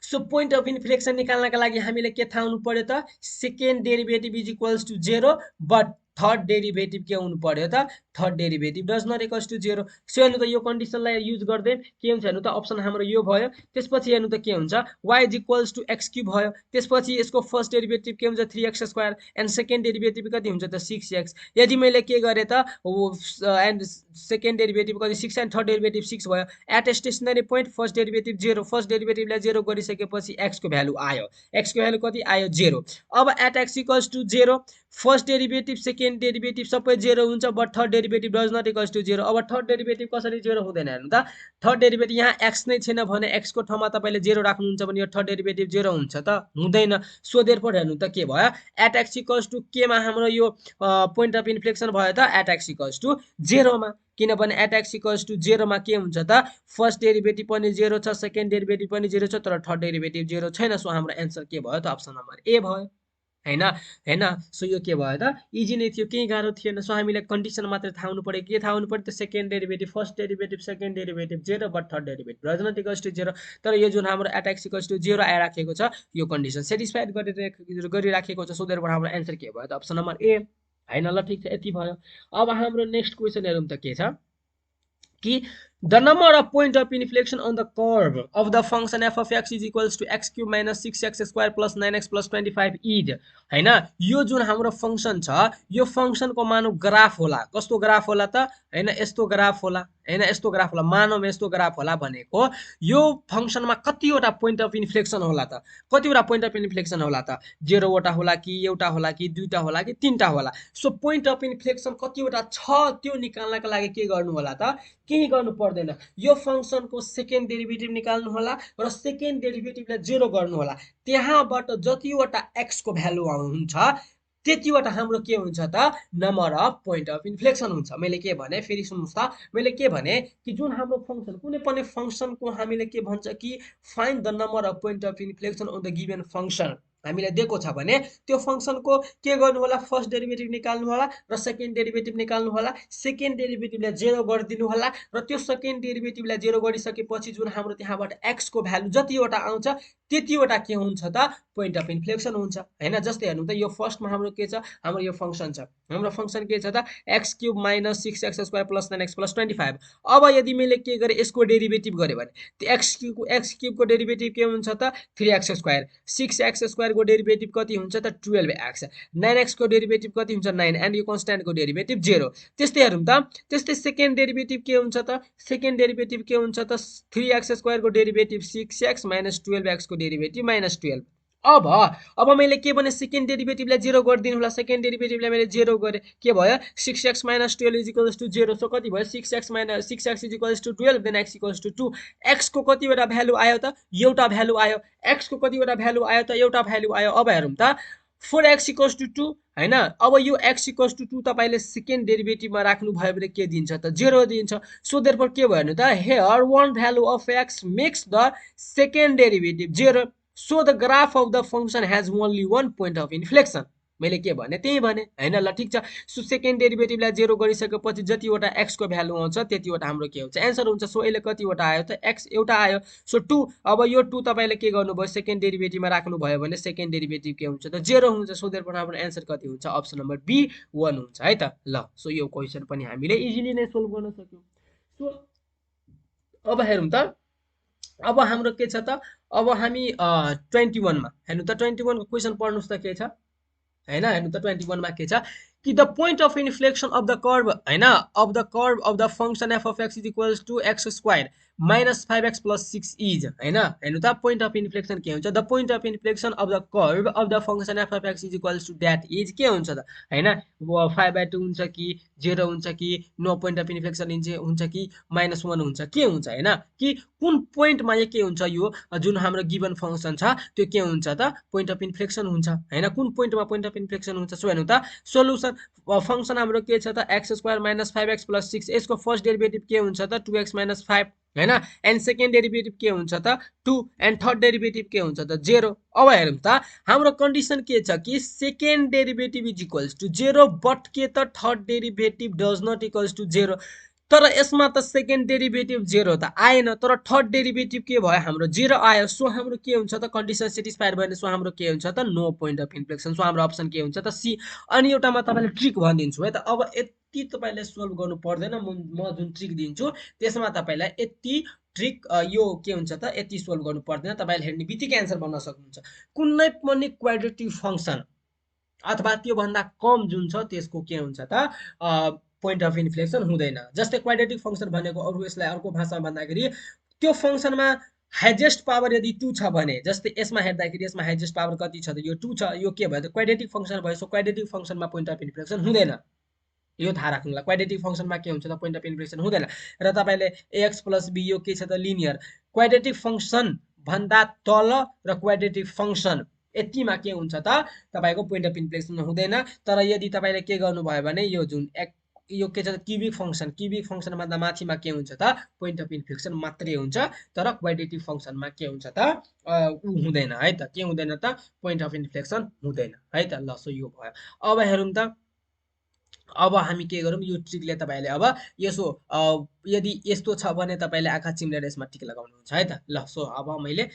सो पोइन्ट अफ इन्फ्लेक्सन निकाल्नका लागि हामीले के थाहा हुनु पर्यो त second derivative is equals to 0 but third derivative के हुनु पर्यो त third derivative does not equals to 0 so हेर्नु त यो कन्डिसनलाई युज गर्दै के हुन्छ हेर्नु त अप्सन हाम्रो यो भयो त्यसपछि हेर्नु त के हुन्छ y = x³ भयो त्यसपछि यसको फर्स्ट डेरिभेटिभ के हुन्छ 3x² एन्ड सेकेन्ड डेरिभेटिभ कति हुन्छ त 6x यदि मैले के गरे त एन्ड सेकेन्ड डेरिभेटिभ कति 6 एन्ड थर्ड डेरिभेटिभ 6 भयो at stationary point first derivative 0 first डेरिभेटिभलाई 0 गरिसकेपछि x को भ्यालु आयो x को भ्यालु कति आयो 0 अब at x = 0 first derivative second derivative सबै 0 हुन्छ but third derivative does not equals to 0 अब थर्ड डेरिभेटिभ कसरी 0 हुँदैन हेर्नु त थर्ड डेरिभेटिभ यहाँ x नै छैन भने x को ठाउँमा तपाईले 0 राख्नुहुन्छ भने यो थर्ड डेरिभेटिभ 0 हुन्छ त हुँदैन सो देयरफोर हेर्नु त के भयो एट x = के मा हाम्रो यो पोइन्ट अफ इन्फ्लेक्सन भयो त एट x = 0 मा किनभने एट x = 0 मा के हुन्छ त फर्स्ट डेरिभेटिभ पनि 0 छ सेकेन्ड डेरिभेटिभ पनि 0 छ तर थर्ड डेरिभेटिभ 0 छैन सो हाम्रो आन्सर के भयो त अप्सन नम्बर ए भयो हैन हैन सो यो के भयो त इजी नै थियो केही गाह्रो थिएन सो हामीले कन्डिसन मात्र थाहा हुनु पर्यो के थाहा हुनु पर्यो त second derivative first derivative second derivative 0 but third derivative does not equals to 0 तर यो जुन हाम्रो एट x = 0 आइराखेको छ यो कन्डिसन सेटिस्फाइड गरिराखेको छ सो देयरफोर हाम्रो आन्सर के भयो त अप्सन नम्बर ए हैन ल ठीक छ यति भयो अब हाम्रो नेक्स्ट क्वेशन हेरौँ त के छ कि the number of point of inflection on the curve of the function f of x is equals to x³ - 6x² + 9x + 25 is हैन यो जुन हाम्रो फंक्शन छ यो फंक्शन को मानौ ग्राफ होला कस्तो ग्राफ होला त हैन यस्तो ग्राफ होला हैन यस्तो ग्राफ होला मानौ यस्तो ग्राफ होला भनेको यो फंक्शनमा कतिवटा पोइन्ट अफ इन्फ्लेक्सन होला त कतिवटा पोइन्ट अफ इन्फ्लेक्सन होला त 0 वटा होला कि एउटा होला कि दुईटा होला कि तीनटा होला सो पोइन्ट अफ इन्फ्लेक्सन कतिवटा छ त्यो निकाल्नका लागि के गर्नु होला त केही गर्नु पर्दैन यो फंक्शनको सेकेन्ड डेरिभेटिभ निकाल्नु होला र सेकेन्ड डेरिभेटिभलाई 0 गर्नु होला त्यहाँबाट जतिवटा x को भ्यालु हुन्छ त्यतिवटा हाम्रो के हुन्छ त number of point of inflection हुन्छ। मैले के भने फेरि सुन्नुहोस् त, मैले के भने कि जुन हाम्रो फङ्सन कुनै पनि फङ्सनको हामीले के भन्छ कि find the number of point of inflection on the given function हामीलाई दिएको छ भने त्यो फङ्सनको के गर्नु होला, फर्स्ट डेरिभेटिभ निकाल्नु होला र सेकेन्ड डेरिभेटिभ निकाल्नु होला। सेकेन्ड डेरिभेटिभलाई 0 गरिदिनु होला र त्यो सेकेन्ड डेरिभेटिभलाई 0 गरिसकेपछि जुन हाम्रो त्यहाँबाट x को भ्यालु जतिवटा आउँछ त्यतिवटा के हुन्छ त पोइन्ट अफ इन्फ्लेक्सन हुन्छ हैन। जस्तै हेर्नु त यो फर्स्टमा हाम्रो के छ, हाम्रो यो फङ्सन छ, हाम्रो फङ्सन के छ त x³ - 6x² + 9x + 25। अब यदि मैले के गरे यसको डेरिभेटिभ गरे भने त्यो x³ को डेरिभेटिभ के हुन्छ त 3x², 6x² को डेरिभेटिभ कति हुन्छ त 12x, 9x को डेरिभेटिभ कति हुन्छ 9 एन्ड यो कन्स्ट्यान्टको डेरिभेटिभ 0। त्यस्तै हेरौँ त, त्यस्तै सेकेन्ड डेरिभेटिभ के हुन्छ त, सेकेन्ड डेरिभेटिभ के हुन्छ त 3x² को डेरिभेटिभ 6x - 12x को डेरिभेटिभ -12। अब मैले के भने सेकेन्ड डेरिभेटिभलाई 0 गरिदिनु होला, सेकेन्ड डेरिभेटिभलाई मैले 0 गरे के भयो 6x - 12 = 0। सो कति भयो 6x = 12 देन x = 2। x को कतिवटा भ्यालु आयो त एउटा भ्यालु आयो, x को कतिवटा भ्यालु आयो त एउटा भ्यालु आयो। अब हेरौँ त 4x = 2 हैन। अब यो x = 2 तपाईले सेकेन्ड डेरिभेटिभमा राख्नु भयो भने के दिन्छ त 0 दिन्छ। सो देयरफोर के भयो त here one value of x makes the second derivative 0. So the graph of the function has only one point of inflection. मैले के भने त्यही भने हैन। ल ठीक छ। सो सेकेन्ड डेरिभेटिभलाई 0 गरिसकेपछि जतिवटा x को भ्यालु आउँछ त्यतिवटा हाम्रो के हुन्छ एन्सर हुन्छ। सो यसले कतिवटा आयो त x एउटा आयो, सो 2। अब यो 2 तपाईले के गर्नुभयो सेकेन्ड डेरिभेटिभमा राख्नु भयो भने सेकेन्ड डेरिभेटिभ के हुन्छ त 0 हुन्छ। सो देयरफोर हाम्रो एन्सर कति हुन्छ अप्सन नम्बर बी 1 हुन्छ है त। ल सो यो क्वेशन पनि हामीले इजिली नै सोल्भ गर्न सक्यौं। सो अब हेरौँ त, अब हाम्रो के छ त, अब हामी 21 मा हेर्नु त 21 को क्वेशन पढ्नुस् त के छ हैन। हेर्नु त 21 मा के छ कि the point of inflection of the curve हैन of the curve of the function f of x = x² - 5x + 6 is हैन। हेर्नु त पोइन्ट अफ इन्फ्लेक्सन के हुन्छ, the point of inflection of the curve of the function f of x = that is के हुन्छ त हैन 5/2 हुन्छ कि 0 हुन्छ कि नो पोइन्ट अफ इन्फ्लेक्सन हुन्छ कि -1 हुन्छ के हुन्छ हैन, कि कुन पोइन्टमा यो के हुन्छ, यो जुन हाम्रो गिवन फंक्सन छ त्यो के हुन्छ त पोइन्ट अफ इन्फ्लेक्सन हुन्छ हैन। कुन पोइन्टमा पोइन्ट अफ इन्फ्लेक्सन हुन्छ, सो हेर्नु त सोलुसन फंक्सन हाम्रो के छ त x² - 5x + 6। यसको फर्स्ट डेरिभेटिभ के हुन्छ त 2x - 5 हैन, एन्ड सेकेन्ड डेरिभेटिभ के हुन्छ त 2 एन्ड थर्ड डेरिभेटिभ के हुन्छ त 0। अब हेरौँ त हाम्रो कन्डिसन के छ कि सेकेन्ड डेरिभेटिभ = 0 बट के त third derivative does not equals to 0। तर यसमा त सेकेन्ड डेरिभेटिभ 0 त आएन, तर थर्ड डेरिभेटिभ के भयो हाम्रो 0 आयो। सो हाम्रो के हुन्छ त कन्डिसन सेटिस्फाइड भयो भने सो हाम्रो के हुन्छ त no point of inflection. So हाम्रो अप्सन के हुन्छ त सी। अनि एउटा म तपाईलाई ट्रिक भनिदिन्छु है त। अब यति तपाईले सोल्भ गर्नु पर्दैन, म जुन ट्रिक दिन्छु त्यसमा तपाईलाई यति ट्रिक यो के हुन्छ त यति सोल्भ गर्नु पर्दैन, तपाईले हेर्ने बित्तिकै एन्सर बन्न सक्नुहुन्छ। कुनै पनि क्वाड्रेटिक फंक्सन अथवा त्यो भन्दा कम जुन छ त्यसको के हुन्छ त पोइन्ट अफ इन्फ्लेक्सन हुँदैन। जस्तै क्वाड्रेटिक फंक्सन भनेको अरु यसलाई अर्को भाषामा भन्दाखेरि त्यो फंक्सनमा हाइएस्ट पावर यदि 2 छ भने, जस्तै यसमा हेर्दाखेरि यसमा हाइएस्ट पावर कति छ त यो 2 छ, यो के भयो त क्वाड्रेटिक फंक्सन भयो। So quadratic फंक्सनमा point of inflection हुँदैन, यो थाहा राख्नुला। क्वाड्रेटिक फंक्सनमा के हुन्छ त पोइन्ट अफ इन्फ्लेक्सन हुँदैन। र तपाईले ax + b यो के छ त लिनियर। क्वाड्रेटिक फंक्सन भन्दा तल र क्वाड्रेटिक फंक्सन यतिमा के हुन्छ त तपाईको पोइन्ट अफ इन्फ्लेक्सन हुँदैन। तर यदि तपाईले के गर्नु भयो भने यो जुन यो के छ त क्युबिक फंक्सन भन्दा माथिमा के हुन्छ त पोइन्ट अफ इन्फ्लेक्सन मात्रै हुन्छ। तर क्वाड्रेटिक फंक्सनमा के हुन्छ त हुँदैन है त, के हुँदैन त पोइन्ट अफ इन्फ्लेक्सन हुँदैन है त। ल सो यो भयो। अब हेरौँ त, अब हामी के गरौँ यो ट्रिकले तपाईले अब यसो यदि यस्तो छ भने तपाईले आँखा चिम्लेर यसमा टिक लगाउनुहुन्छ है त। ल सो अब मैले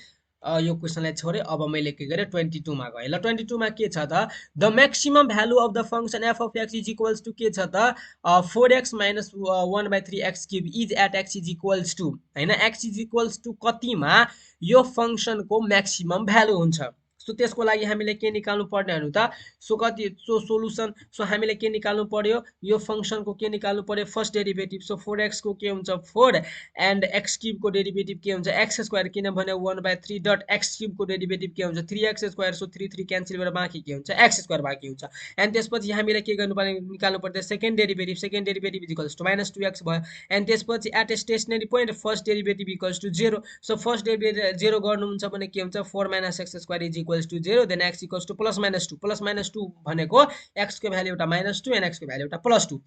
यो क्वेशनलाई छोडे, अब मैले के गरे 22 मा गए। ल 22 मा के छ त the maximum value of the function f of x = के छ त 4x - 1/3 x³ is at x = हैन x = कतिमा यो फंक्सनको म्याक्सिमम भ्यालु हुन्छ। सो त्यसको लागि हामीले के निकाल्नु पर्ने हेर्नु त, सो कति सो सोलुसन, सो हामीले के निकाल्नु पर्यो यो फंक्सनको के निकाल्नु पर्यो फर्स्ट डेरिभेटिभ। सो 4x को के हुन्छ 4 एन्ड x³ को डेरिभेटिभ के हुन्छ x² किनभने 1/3 x³ को डेरिभेटिभ के हुन्छ 3x²। सो 3 3 क्यान्सल गरेर बाँकी के हुन्छ x² बाँकी हुन्छ। एन्ड त्यसपछि हामीले के गर्नु पर्ने निकाल्नु पर्छ सेकेन्ड डेरिभेटिभ = -2x भयो। एन्ड त्यसपछि at a stationary point first derivative = 0। So first derivative 0 गर्नुहुन्छ भने के हुन्छ 4 - x² equals to 0 then x equals to plus minus 2 भनेको x को भ्यालु एउटा -2 एन्ड x को भ्यालु एउटा +2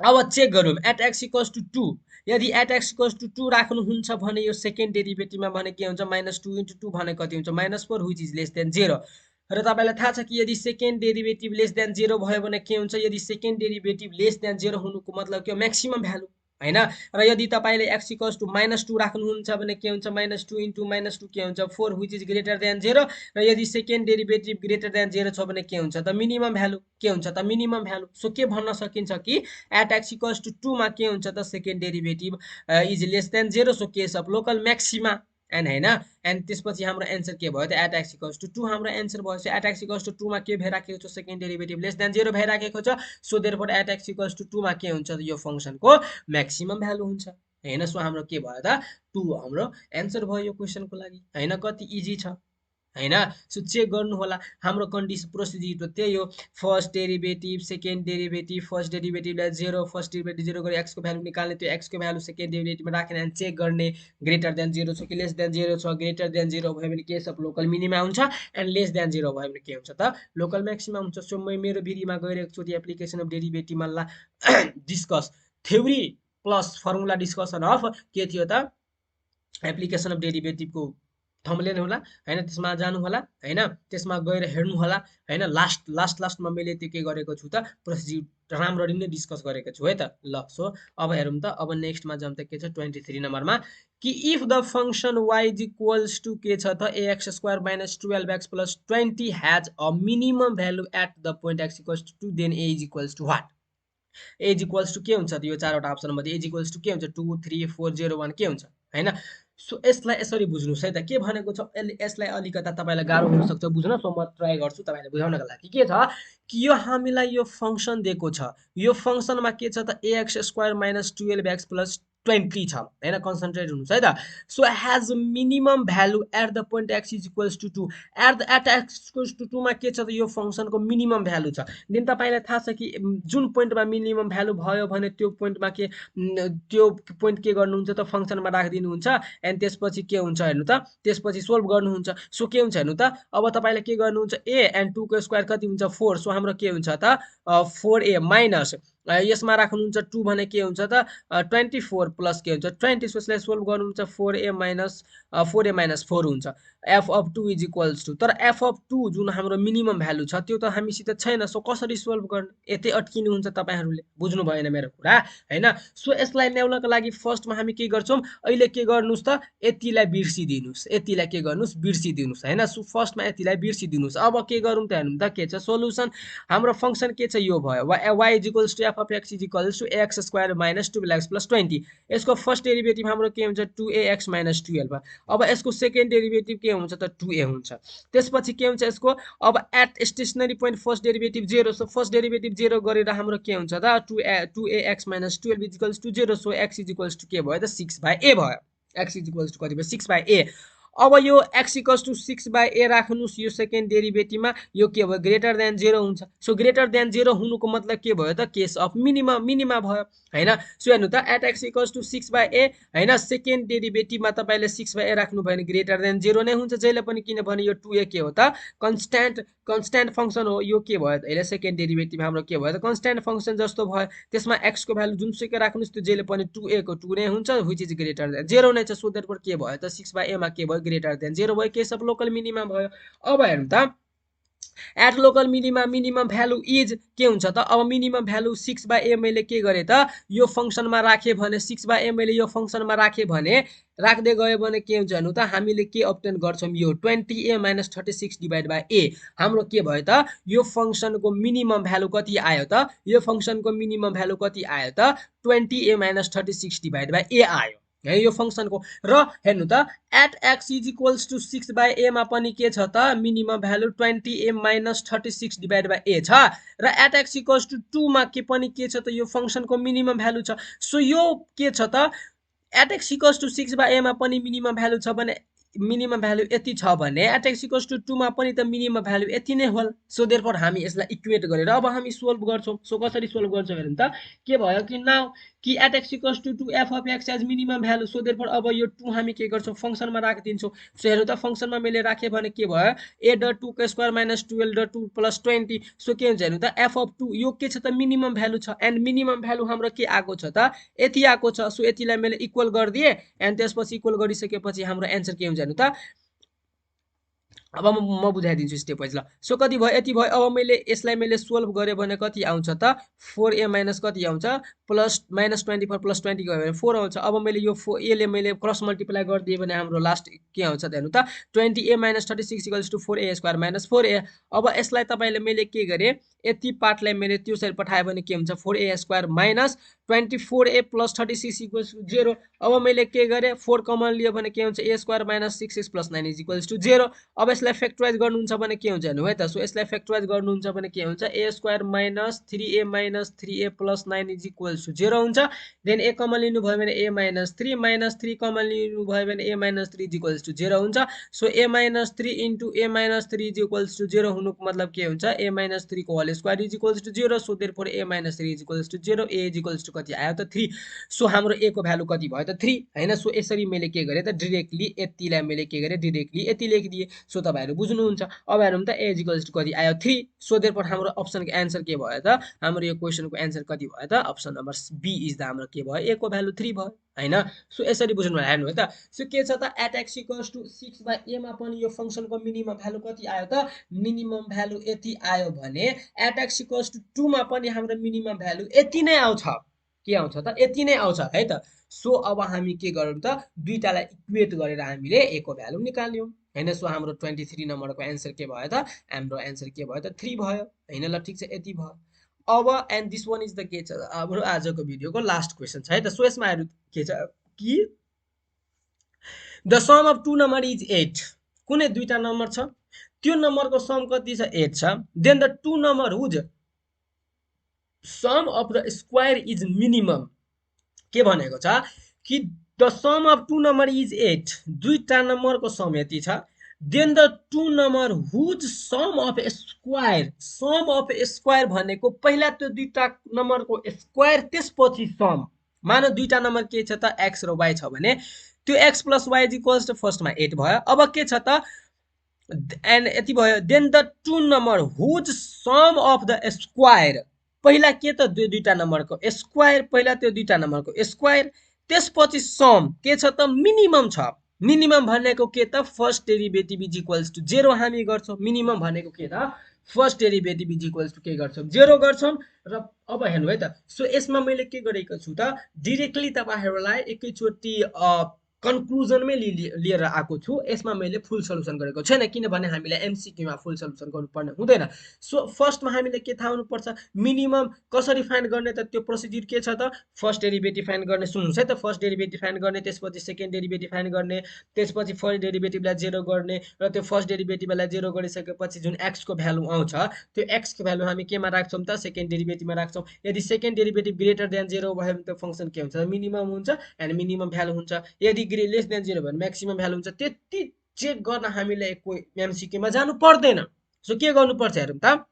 अब चेक गरौँ एट x इक्वल्स टु 2 यदि एट x इक्वल्स टु 2 राख्नुहुन्छ भने यो सेकेन्ड डेरिभेटिभमा भने के हुन्छ -2 * 2 भने कति हुन्छ -4 व्हिच इज लेस देन 0 र तपाईलाई थाहा छ कि यदि सेकेन्ड डेरिभेटिभ लेस देन 0 भयो भने के हुन्छ यदि सेकेन्ड डेरिभेटिभ लेस देन 0 हुनुको मतलब के हो म्याक्सिमम भ्यालु हैन र यदि तपाईले x इक्वल्स टु -2 राख्नुहुन्छ भने के हुन्छ -2 * -2 के हुन्छ 4 व्हिच इज ग्रेटर देन 0 र यदि सेकेन्ड डेरिभेटिभ ग्रेटर देन 0 छ भने के हुन्छ त मिनिमम भ्यालु के हुन्छ त मिनिमम भ्यालु सो के भन्न सकिन्छ कि एट x इक्वल्स टु 2 मा के हुन्छ त second derivative is lace than 0 so case of local maxima and हैन एन्ड त्यसपछि हाम्रो आन्सर के भयो त एट x इक्वल्स टु 2 हाम्रो आन्सर भयो so at x equals to 2 मा के भइराखेको छ सेकेन्ड डेरिभेटिभ लेस देन 0 भइराखेको छ so therefore at x equals to 2 मा के हुन्छ यो फंक्सनको म्याक्सिमम भ्यालु हुन्छ हैन सो हाम्रो के भयो त 2 हाम्रो आन्सर भयो यो क्वेशनको लागि हैन कति इजी छ हैन सो चेक गर्नु होला हाम्रो कन्डिसन प्रोसिजर त त्यही हो first derivative second derivative first डेरिभेटिभलाई 0 फर्स्ट डेरिभेटिभ 0 गरी x को भ्यालु निकाल्ने त्यो x को भ्यालु सेकेन्ड डेरिभेटिभमा राख्ने अनि चेक गर्ने ग्रेटर देन 0 छ कि लेस देन 0 छ ग्रेटर देन 0 भयो भने केस अफ लोकल मिनिमा हुन्छ एन्ड लेस देन 0 भयो भने के हुन्छ त लोकल म्याक्सिमा हुन्छ सो म मेरो भिडियोमा गइरहेको छु त्यो एप्लिकेसन अफ डेरिभेटिभमा ला discuss theory plus formula discussion of के थियो त एप्लिकेसन अफ डेरिभेटिभको थम्बनेल होला हैन त्यसमा जानु होला हैन त्यसमा गएर हेर्नु होला हैन लास्टमा मैले त्यो के गरेको छु त प्रोसिजर राम्ररी नै डिस्कस गरेको छु है त ल सो अब हेरौँ त अब नेक्स्टमा जाम त के छ 23 नम्बरमा कि if the function y is equals to के छ त ax² - 12x + 20 has a minimum value at the point x equals to 2 then a is equals to what a is equals to के हुन्छ त यो चारवटा अप्सन मध्ये a इज इक्वल्स टु के हुन्छ 2 3 4 0 1 के हुन्छ हैन सो यसलाई यसरी बुझ्नुस् है त के भनेको छ यसलाई अलिकता तपाईलाई गाह्रो हुन सक्छ बुझ्न सो म ट्राई गर्छु तपाईलाई बुझाउनको लागि के छ कि यो हामीलाई यो फंक्सन दिएको छ यो फंक्सनमा के छ त ax² - 12x + 20 छ हैन कन्सन्ट्रेट हुनुस् है त so has minimum value at the point x is equals to 2 at x equals to 2 मा के छ त यो फंक्सनको मिनिमम भ्यालु छ देन तपाईलाई थाहा छ कि जुन पोइन्टमा मिनिमम भ्यालु भयो भने त्यो पोइन्टमा के त्यो पोइन्ट के गर्नुहुन्छ त फंक्सनमा राखिदिनु हुन्छ एन्ड त्यसपछि के हुन्छ हेर्नु त त्यसपछि सोल्भ गर्नुहुन्छ सो के हुन्छ हेर्नु त अब तपाईले के गर्नुहुन्छ a एन्ड 2 को स्क्वायर कति हुन्छ 4 सो हाम्रो के हुन्छ त 4a माइनस यसमा राख्नुहुन्छ 2 भने के हुन्छ त 24 प्लस के हुन्छ 20 सो यसलाई सोल्भ गर्नुहुन्छ 4a - 4 हुन्छ f of 2 is equals to तर f अफ 2 जुन हाम्रो मिनिमम भ्यालु छ त्यो त हामीसित छैन सो कसरी सोल्भ गर्ने यतै अट्किनु हुन्छ तपाईहरुले बुझ्नु भएन मेरो कुरा हैन सो यसलाई ल्याउनको लागि फर्स्टमा हामी के गर्छौं अहिले के गर्नुस् त यतिलाई बिर्सिदिनुस् यतिलाई के गर्नुस् बिर्सिदिनुस् हैन सो फर्स्टमा यतिलाई बिर्सिदिनुस् अब के गरौँ त हेर्नु त के छ सोलुसन हाम्रो फंक्सन के छ यो भयो y is equals to f of x is equals to ax² - 12x + 20 यसको फर्स्ट डेरिभेटिभ हाम्रो के हुन्छ 2ax - 12 अब यसको सेकेन्ड डेरिभेटिभ के हुन्छ त 2a हुन्छ त्यसपछि के हुन्छ यसको अब at stationary point first derivative 0 so first derivative 0 गरेर हाम्रो के हुन्छ त 2ax - 12 is equals to 0 so x is equals to के भयो त 6/a भयो x इज इक्वल्स टु कति भयो 6/a अब यो x इक्वल्स टु 6/a राख्नुस् यो सेकेन्ड डेरिभेटिभमा यो के भयो ग्रेटर देन 0 हुन्छ सो ग्रेटर देन 0 हुनुको मतलब के भयो त केस अफ मिनिमा भयो हैन सो हेर्नु त at x equals to 6/a हैन सेकेन्ड डेरिभेटिभमा तपाईले 6/a राख्नु भयो भने ग्रेटर देन 0 नै हुन्छ जहिले पनि किनभने यो 2a के हो त कन्स्ट्यान्ट फंक्सन हो यो के भयो त अहिले सेकेन्ड डेरिभेटिभ हाम्रो के भयो त कन्स्ट्यान्ट फंक्सन जस्तो भयो त्यसमा x को भ्यालु जुनसुकै राख्नुस् त्यो जहिले पनि 2a को 2 नै हुन्छ व्हिच इज ग्रेटर देन 0 नै छ सो देयरफोर के भयो त 6/a मा के भयो ग्रेटर देन 0 भयो केस अफ लोकल मिनिमा भयो अब हेर्नु त at local minimum value is के हुन्छ त अब मिनिमम भ्यालु 6/a मैले के गरे त यो फंक्सनमा राखे भने 6/a मैले यो फंक्सनमा राखे भने राख्दै गयो भने के हुन्छ हेर्नु त हामीले के obtain गर्छौं यो 20a - 36 / a हाम्रो के भयो त यो फंक्सनको मिनिमम भ्यालु कति आयो त यो फंक्सनको मिनिमम भ्यालु कति आयो त 20a - 36 / a आयो है यो फंक्सनको र हेर्नु त at x is equals to 6/a मा पनि के छ त मिनिमम भ्यालु 20a - 36 / a छ र एट x इक्वल्स टु 2 मा के पनि के छ त यो फंक्सनको मिनिमम भ्यालु छ सो यो के छ त at x equals to 6/a मा पनि मिनिमम भ्यालु छ भने मिनिमम भ्यालु यति छ भने एट एक्स इक्वल्स टु 2 मा पनि त मिनिमम भ्यालु यति नै होला। सो देयरफोर हामी यसलाई इक्वेट गरेर अब हामी सोल्भ गर्छौँ। सो कसरी सोल्भ गर्छौँ हेरौँ त के भयो कि नाउ कि at x equals to 2 f of x as minimum value. So therefore अब यो 2 हामी के गर्छौँ फंक्सनमा राखिदिन्छौँ। सो हेरौँ त फंक्सनमा मैले राखेँ भने के भयो ए ड 2 को स्क्वायर माइनस 12 ड 2 प्लस 20। सो के हुन्छ हेर्नु त एफ अफ 2 यो के छ त मिनिमम भ्यालु छ एन्ड मिनिमम भ्यालु हाम्रो के आएको छ त यति आएको छ। सो यतिलाई मैले इक्वल गरिदिएँ एन्ड त्यसपछि इक्वल गरिसकेपछि हाम्रो एन्सर के हुन्छ हेर्नु त अब म बुझाइदिन्छु स्टेप वाइज ल। सो कति भयो यति भयो। अब मैले यसलाई मैले सोल्भ गरेँ भने कति आउँछ त 4a माइनस कति आउँछ प्लस माइनस 24 प्लस 20 गयो भने 4 आउँछ। अब मैले यो एले मैले क्रस मल्टिप्लाई गरिदिएँ भने हाम्रो लास्ट के आउँछ त हेर्नु त 20a minus 36 equals to 4a square minus 4a। अब यसलाई तपाईँले मैले के गरेँ यति पार्टलाई मैले त्यो साइड पठाएँ भने के हुन्छ 4a square minus 24a plus 36 equals to 0। अब मैले के गरेँ 4 कमन लियो भने के हुन्छ a square minus 6x plus 9 is equals to 0। अब यसलाई फ्याक्टराइज गर्नुहुन्छ भने के हुन्छ हेर्नु है त। सो यसलाई फ्याक्टराइज गर्नुहुन्छ भने के हुन्छ a square minus 3a plus 9 is equals to 0 हुन्छ। देन a कमन लिनुभयो भने a माइनस 3 कमन लिनुभयो भने a minus 3 is equals to 0 हुन्छ। So a minus 3 into a minus 3 is equals to 0 हुनुको मतलब के हुन्छ a माइनस 3 को whole square is equals to 0। So therefore a minus 3 is equals to 0 a is equals to कति आयो त 3। So हाम्रो a को भ्यालु कति भयो त 3 हैन। सो यसरी मैले के गरेँ त डाइरेक्टली यतिलाई मैले के गरेँ डाइरेक्टली यति लेखिदिएँ। सो तपाईहरु बुझ्नुहुन्छ। अब हेरौँ त a इज इक्वल्स टु कति आयो 3। सो देयरफोर हाम्रो अप्सनको एन्सर के भयो त हाम्रो यो क्वेशनको एन्सर कति भयो त option number B is the हाम्रो के भयो a को भ्यालु 3 भयो हैन। सो यसरी बुझ्नु भयो हेर्नु है त। सो के छ त at x equals to 6 by a मा पनि यो फंक्सनको मिनिमम भ्यालु कति आयो त मिनिमम भ्यालु यति आयो भने एट एक्स इक्वल्स टु 2 मा पनि हाम्रो मिनिमम भ्यालु यति नै आउँछ। के आउँछ त यति नै आउँछ है त। सो अब हामी के गरौँ त दुईटालाई इक्वेट गरेर हामीले a को भ्यालु निकाल्यौं हैन। सो हाम्रो 23 नम्बरको एन्सर के भयो त हाम्रो एन्सर के भयो त 3 भयो हैन। ल ठीक छ यति भयो। अब and this one is the के छ हाम्रो आजको भिडियोको लास्ट क्वेशन छ है त। सो यसमा हेर्नु के छ कि the sum of two number is 8। कुनै दुईटा नम्बर छ त्यो नम्बरको सम कति छ 8 छ। Then the two number whose sum of the square is minimum. के भनेको छ कि the sum of two number is 8 दुईटा नम्बरको सम यति छ। Then the two number whose sum of square भनेको पहिला त्यो दुईटा नम्बरको स्क्वायर त्यसपछि सम। मानौ दुईटा नम्बर के छ त x र y छ भने त्यो x plus y is equals to फर्स्टमा 8 भयो। अब के छ त एन्ड यति भयो। Then the two number whose sum of the square पहिला के त दुईटा नम्बरको स्क्वायर पहिला त्यो दुईटा नम्बरको स्क्वायर त्यसपछि सम के छ त मिनिमम छ। मिनिमम भनेको के त first derivative is equals to 0 हामी गर्छौं। मिनिमम भनेको के त first derivative is equals to के गर्छौं 0 गर्छौं। र अब हेर्नु है त। सो यसमा मैले के गरेको छु त डाइरेक्टली तपाईहरुलाई एकैचोटी कन्क्लुजनमै लिएर आएको छु। यसमा मैले फुल सल्युसन गरेको छैन किनभने हामीलाई एमसीक्यू मा फुल सल्युसन गर्नुपर्ने हुँदैन। सो फर्स्टमा हामीले के थाहा हुनुपर्छ मिनिमम कसरी फाइन्ड गर्ने त त्यो प्रोसिजर के छ त फर्स्ट डेरिभेटिभ फाइन्ड गर्ने सुन्नुस् है त। फर्स्ट डेरिभेटिभ फाइन्ड गर्ने त्यसपछि सेकेन्ड डेरिभेटिभ फाइन्ड गर्ने त्यसपछि फर्स्ट डेरिभेटिभलाई 0 गर्ने र त्यो फर्स्ट डेरिभेटिभलाई 0 गरिसकेपछि जुन x को भ्यालु आउँछ त्यो x को भ्यालु हामी केमा राख्छौं त सेकेन्ड डेरिभेटिभमा राख्छौं। यदि सेकेन्ड डेरिभेटिभ ग्रेटर देन 0 भयो भने त्यो फंक्सन के हुन्छ मिनिमम हुन्छ एन्ड मिनिमम भ्यालु हुन्छ। यदि लेस देन 0 भने म्याक्सिमम भ्यालु हुन्छ। त्यति चेक गर्न हामीले कोही एमसीक्यू मा जानु पर्दैन। सो के गर्नुपर्छ हेरौँ त।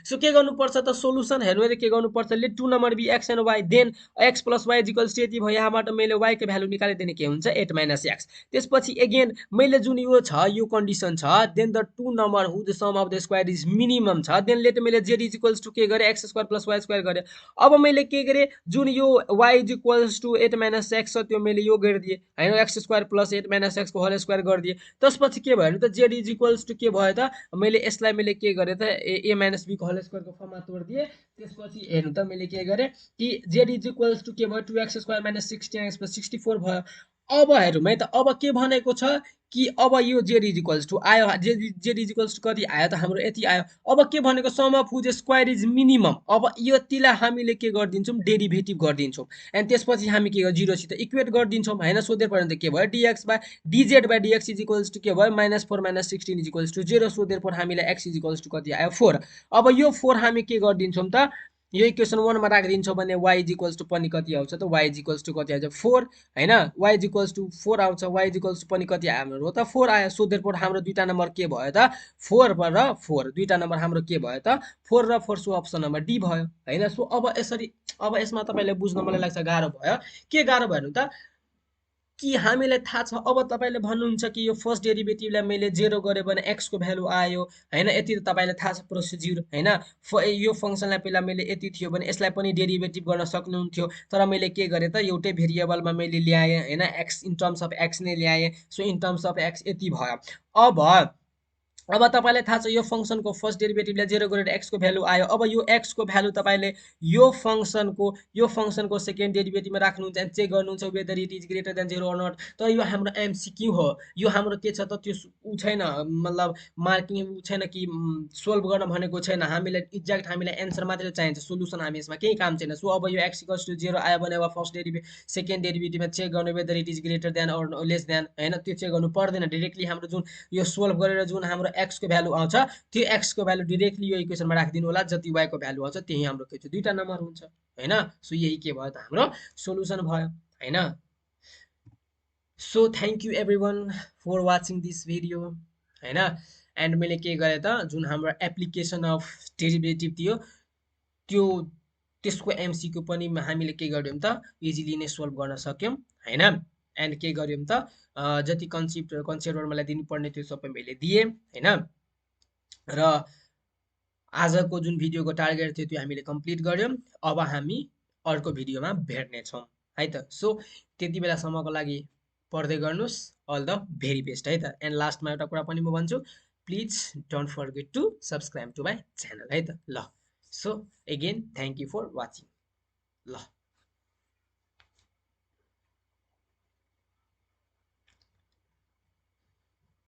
सो के गर्नुपर्छ त सोलुसन हेर्नु रे के गर्नुपर्छ let two number be x and y then x plus y is equals to यति भयो। यहाँबाट मैले y को भ्यालु निकालिदिने के हुन्छ 8 माइनस x। त्यसपछि अगेन मैले जुन यो छ यो कन्डिसन छ then the two number who the sum of the square is minimum छ। देन लेट मैले z इज इक्वल्स टु के गरे x square plus y square गरे। अब मैले के गरे जुन यो y is equals to 8 minus x छ त्यो मैले यो गरिदिए हैन x square plus 8 minus x को होल स्क्वायर गरिदिए। त्यसपछि के भयो त z इज इक्वल्स टु के भयो त मैले यसलाई मैले के गरे त a माइनस b को होल स्क्वायर को फर्ममा तोड्दिए। त्यसपछि हेर्नु त मैले के गरे कि z इज इक्वल्स टु के भयो 2x square minus 16x plus 64 भयो। अब हेरौँ है त अब के भनेको छ कि अब यो z इज इक्वल्स टु आयो z इज इक्वल्स टु कति आयो त हाम्रो यति आयो। अब के भनेको sum of whose square is minimum. अब यतिलाई हामीले के गर्दिन्छौं डेरिभेटिभ गर्दिन्छौं एन्ड त्यसपछि हामी के 0 सित इक्वेट गर्दिन्छौं हैन। सोधे पर्यन्त के भयो dx by dz by dx is equals to के भयो -4 - 16 इज इक्वल्स टु 0। सोधे पर हामीलाई x इज इक्वल्स टु कति आयो 4। अब यो 4 हामी के गर्दिन्छौं त यो इक्वेसन 1 मा राखिदिन्छौ भने y इज इक्वल्स टु पनि कति आउँछ त y इज इक्वल्स टु कति आउँछ 4 हैन y इज इक्वल्स टु 4 आउँछ y इज इक्वल्स टु पनि कति हाम्रो त 4 आयो सो देयरफोर हाम्रो दुईटा नम्बर के भयो त 4 र 4 दुईटा नम्बर हाम्रो के भयो त 4 र 4 सो अप्सन नम्बर डी भयो हैन सो अब यसरी अब यसमा तपाईले बुझ्न मलाई लाग्छ गाह्रो भयो के गाह्रो भयो त कि हामीलाई थाहा छ अब तपाईले भन्नुहुन्छ कि यो फर्स्ट डेरिभेटिभलाई मैले 0 गरे भने x को भ्यालु आयो हैन यति त तपाईलाई थाहा छ प्रोसिड्युर हैन यो फंक्सनलाई पहिला मैले यति थियो भने यसलाई पनि डेरिभेटिभ गर्न सक्नुहुन्थ्यो तर मैले के गरे त एउटै भेरिएबलमा मैले ल्याए हैन x in terms of x नै ल्याए so in terms of x यति भयो अब तपाईलाई थाहा छ यो फंक्सनको फर्स्ट डेरिभेटिभलाई 0 गरेर x को भ्यालु आयो अब यो x को भ्यालु तपाईले यो फंक्सनको सेकेन्ड डेरिभेटिभमा राख्नुहुन्छ एन्ड चेक गर्नुहुन्छ whether it is greater than 0 or not तर यो हाम्रो एमसीक्यू हो यो हाम्रो के छ त त्यो उ छैन मतलब मार्किङ उ छैन कि सोल्भ गर्न भनेको छैन हामीलाई एक्ज्याक्ट हामीलाई एन्सर मात्रै चाहिन्छ सोलुसन हामी यसमा केही काम छैन सो अब यो x = 0 आयो भने अब फर्स्ट डेरिभेटिभ सेकेन्ड डेरिभेटिभमा चेक गर्ने whether it is greater than or less than हैन त्यो चेक गर्नु पर्दैन डाइरेक्टली हाम्रो जुन यो सोल्भ गरेर जुन हाम्रो x को भ्यालु आउँछ त्यो x को भ्यालु डाइरेक्टली यो इक्वेसनमा राखिदिनु होला जति y को भ्यालु आउँछ त्यही हाम्रो के छ दुईटा नम्बर हुन्छ हैन सो यही के भयो त हाम्रो सोलुसन भयो हैन so thank you everyone for watching this video हैन एन्ड मैले के गरे त जुन हाम्रो एप्लिकेसन अफ डेरिभेटिभ थियो त्यो त्यसको एमसीक्यू पनि हामीले के गर्यौं त इजिली नै सोल्भ गर्न सक्यौं हैन एन्ड के गर्यौं त जति कन्सेप्टहरु मलाई दिनुपर्ने थियो सबै मैले दिए हैन र आजको जुन भिडियोको टार्गेट थियो त्यो हामीले कम्प्लिट गर्यौं अब हामी अर्को भिडियोमा भेट्ने छौं है त सो त्यति बेलासम्मको लागि पढ्दै गर्नुस् अल द भेरी बेस्ट है त एन्ड लास्टमा एउटा कुरा पनि म भन्छु please don't forget to subscribe to my channel है त ल so again thank you for watching ल